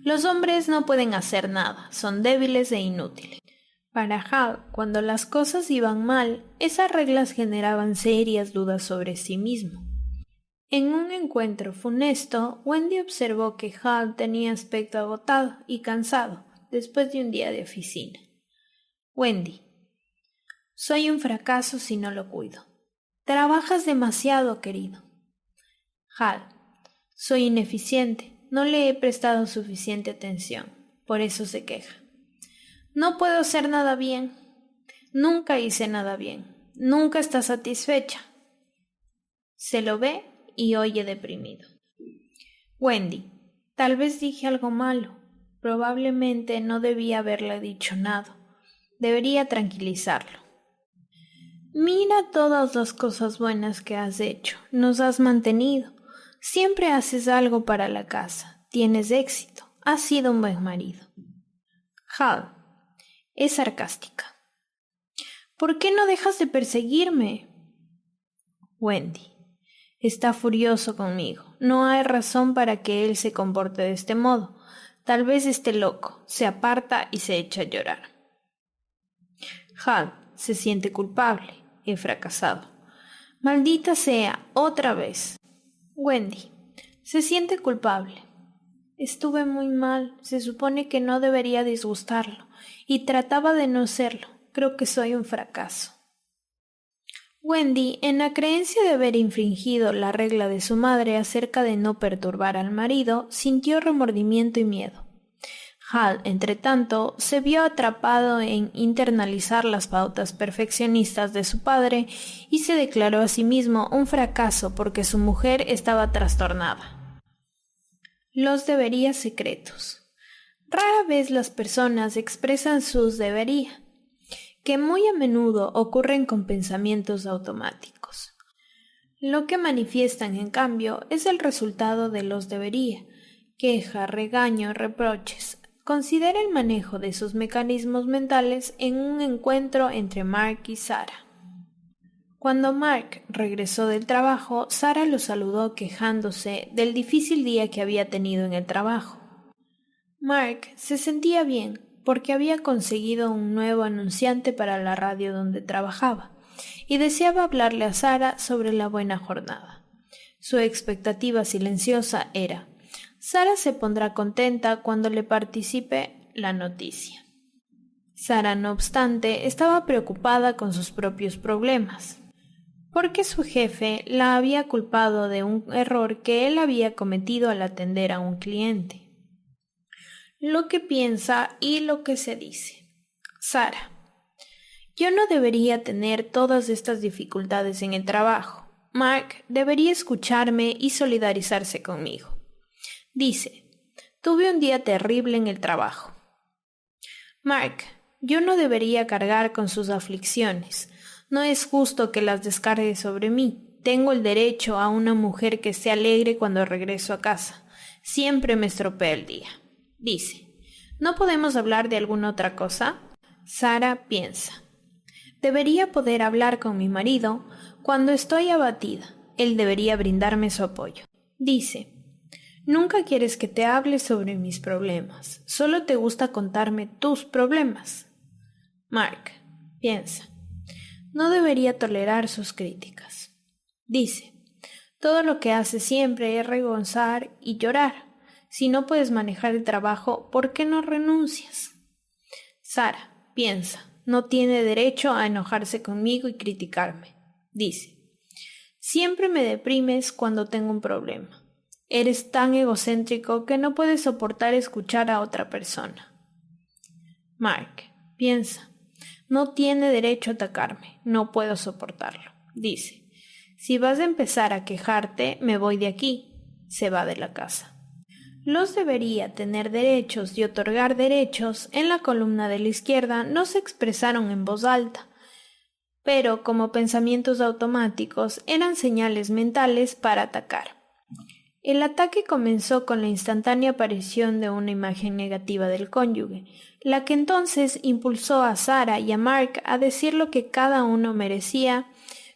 Los hombres no pueden hacer nada, son débiles e inútiles. Para Hal, cuando las cosas iban mal, esas reglas generaban serias dudas sobre sí mismo. En un encuentro funesto, Wendy observó que Hal tenía aspecto agotado y cansado después de un día de oficina. Wendy: soy un fracaso si no lo cuido. Trabajas demasiado, querido. Hal: soy ineficiente, no le he prestado suficiente atención, por eso se queja. No puedo hacer nada bien. Nunca hice nada bien. Nunca está satisfecha. Se lo ve y oye deprimido. Wendy: tal vez dije algo malo. Probablemente no debía haberle dicho nada. Debería tranquilizarlo. Mira todas las cosas buenas que has hecho. Nos has mantenido. Siempre haces algo para la casa. Tienes éxito. Has sido un buen marido. Hal: es sarcástica. ¿Por qué no dejas de perseguirme? Wendy: está furioso conmigo. No hay razón para que él se comporte de este modo. Tal vez esté loco. Se aparta y se echa a llorar. Hal: se siente culpable. He fracasado. Maldita sea, otra vez. Wendy: se siente culpable. Estuve muy mal. Se supone que no debería disgustarlo, y trataba de no serlo. Creo que soy un fracaso. Wendy, en la creencia de haber infringido la regla de su madre acerca de no perturbar al marido, sintió remordimiento y miedo. Hal, entretanto, se vio atrapado en internalizar las pautas perfeccionistas de su padre y se declaró a sí mismo un fracaso porque su mujer estaba trastornada. Los deberías secretos. Rara vez las personas expresan sus debería, que muy a menudo ocurren con pensamientos automáticos. Lo que manifiestan, en cambio, es el resultado de los debería: queja, regaño, reproches. Considera el manejo de sus mecanismos mentales en un encuentro entre Mark y Sarah. Cuando Mark regresó del trabajo, Sarah lo saludó quejándose del difícil día que había tenido en el trabajo. Mark se sentía bien porque había conseguido un nuevo anunciante para la radio donde trabajaba y deseaba hablarle a Sarah sobre la buena jornada. Su expectativa silenciosa era: Sarah se pondrá contenta cuando le participe la noticia. Sarah, no obstante, estaba preocupada con sus propios problemas, porque su jefe la había culpado de un error que él había cometido al atender a un cliente. Lo que piensa y lo que se dice. Sarah: yo no debería tener todas estas dificultades en el trabajo. Mark debería escucharme y solidarizarse conmigo. Dice, tuve un día terrible en el trabajo. Mark, yo no debería cargar con sus aflicciones. No es justo que las descargue sobre mí. Tengo el derecho a una mujer que esté alegre cuando regreso a casa. Siempre me estropea el día. Dice, ¿no podemos hablar de alguna otra cosa? Sara piensa, debería poder hablar con mi marido cuando estoy abatida. Él debería brindarme su apoyo. Dice, nunca quieres que te hable sobre mis problemas. Solo te gusta contarme tus problemas. Mark piensa, no debería tolerar sus críticas. Dice, todo lo que hace siempre es regonzar y llorar. Si no puedes manejar el trabajo, ¿por qué no renuncias? Sara piensa, no tiene derecho a enojarse conmigo y criticarme. Dice, siempre me deprimes cuando tengo un problema. Eres tan egocéntrico que no puedes soportar escuchar a otra persona. Mark piensa, no tiene derecho a atacarme, no puedo soportarlo. Dice, si vas a empezar a quejarte, me voy de aquí. Se va de la casa. Los debería tener derechos y otorgar derechos en la columna de la izquierda no se expresaron en voz alta, pero como pensamientos automáticos eran señales mentales para atacar. El ataque comenzó con la instantánea aparición de una imagen negativa del cónyuge, la que entonces impulsó a Sara y a Mark a decir lo que cada uno merecía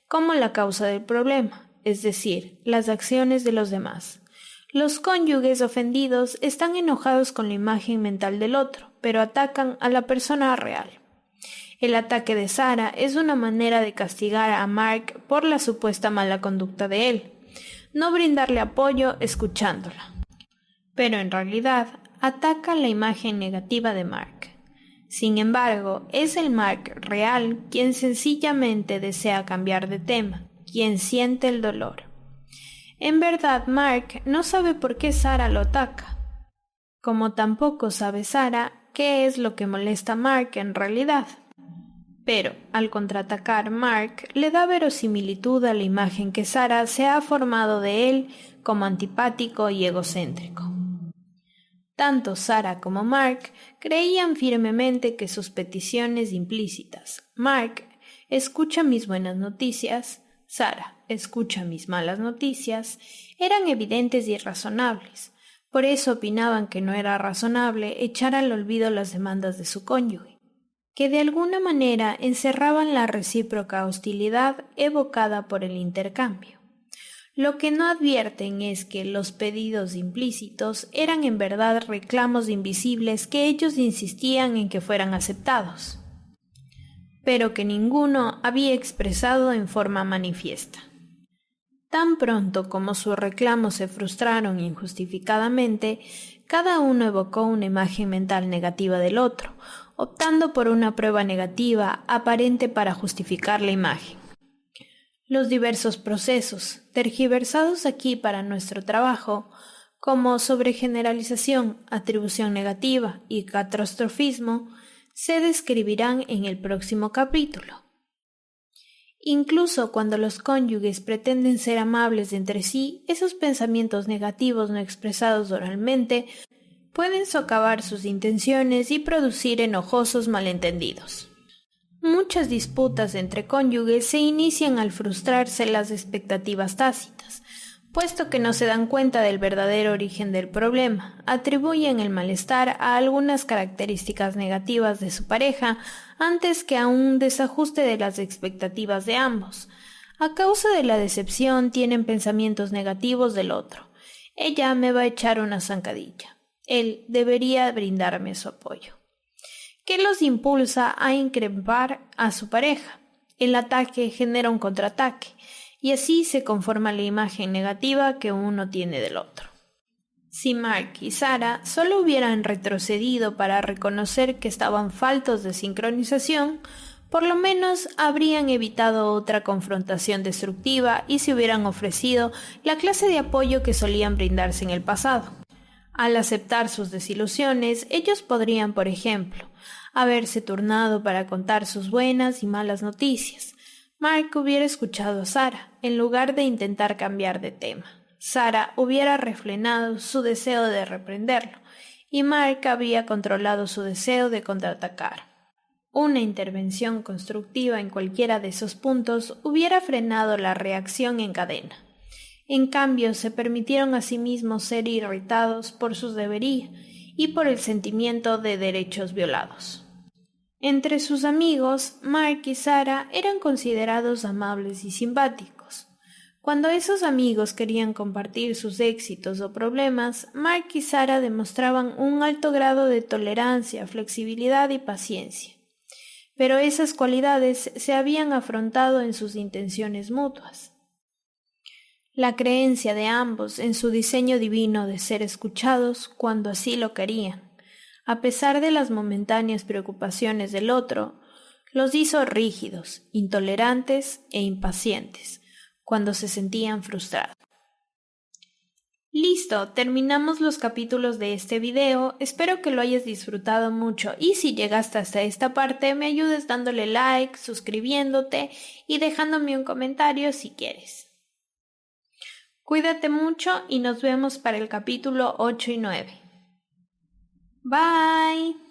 como la causa del problema, es decir, las acciones de los demás. Los cónyuges ofendidos están enojados con la imagen mental del otro, pero atacan a la persona real. El ataque de Sara es una manera de castigar a Mark por la supuesta mala conducta de él, no brindarle apoyo escuchándola. Pero en realidad ataca la imagen negativa de Mark. Sin embargo, es el Mark real quien sencillamente desea cambiar de tema, quien siente el dolor. En verdad, Mark no sabe por qué Sara lo ataca, como tampoco sabe Sara qué es lo que molesta a Mark en realidad. Pero, al contraatacar, Mark le da verosimilitud a la imagen que Sara se ha formado de él como antipático y egocéntrico. Tanto Sara como Mark creían firmemente que sus peticiones implícitas, Mark, escucha mis buenas noticias, Sara, escucha mis malas noticias, eran evidentes y razonables. Por eso opinaban que no era razonable echar al olvido las demandas de su cónyuge, que de alguna manera encerraban la recíproca hostilidad evocada por el intercambio. Lo que no advierten es que los pedidos implícitos eran en verdad reclamos invisibles que ellos insistían en que fueran aceptados, pero que ninguno había expresado en forma manifiesta. Tan pronto como sus reclamos se frustraron injustificadamente, cada uno evocó una imagen mental negativa del otro, optando por una prueba negativa aparente para justificar la imagen. Los diversos procesos, tergiversados aquí para nuestro trabajo, como sobregeneralización, atribución negativa y catastrofismo, se describirán en el próximo capítulo. Incluso cuando los cónyuges pretenden ser amables entre sí, esos pensamientos negativos no expresados oralmente pueden socavar sus intenciones y producir enojosos malentendidos. Muchas disputas entre cónyuges se inician al frustrarse las expectativas tácitas, puesto que no se dan cuenta del verdadero origen del problema, atribuyen el malestar a algunas características negativas de su pareja antes que a un desajuste de las expectativas de ambos. A causa de la decepción tienen pensamientos negativos del otro. Ella me va a echar una zancadilla. Él debería brindarme su apoyo. ¿Qué los impulsa a increpar a su pareja? El ataque genera un contraataque, y así se conforma la imagen negativa que uno tiene del otro. Si Mark y Sara solo hubieran retrocedido para reconocer que estaban faltos de sincronización, por lo menos habrían evitado otra confrontación destructiva y se hubieran ofrecido la clase de apoyo que solían brindarse en el pasado. Al aceptar sus desilusiones, ellos podrían, por ejemplo, haberse turnado para contar sus buenas y malas noticias, Mark hubiera escuchado a Sara, en lugar de intentar cambiar de tema. Sara hubiera refrenado su deseo de reprenderlo, y Mark había controlado su deseo de contraatacar. Una intervención constructiva en cualquiera de esos puntos hubiera frenado la reacción en cadena. En cambio, se permitieron a sí mismos ser irritados por sus deberías y por el sentimiento de derechos violados. Entre sus amigos, Mark y Sara eran considerados amables y simpáticos. Cuando esos amigos querían compartir sus éxitos o problemas, Mark y Sara demostraban un alto grado de tolerancia, flexibilidad y paciencia. Pero esas cualidades se habían afrontado en sus intenciones mutuas. La creencia de ambos en su diseño divino de ser escuchados cuando así lo querían, a pesar de las momentáneas preocupaciones del otro, los hizo rígidos, intolerantes e impacientes cuando se sentían frustrados. Listo, terminamos los capítulos de este video, espero que lo hayas disfrutado mucho y si llegaste hasta esta parte me ayudes dándole like, suscribiéndote y dejándome un comentario si quieres. Cuídate mucho y nos vemos para el capítulo 8 y 9. Bye.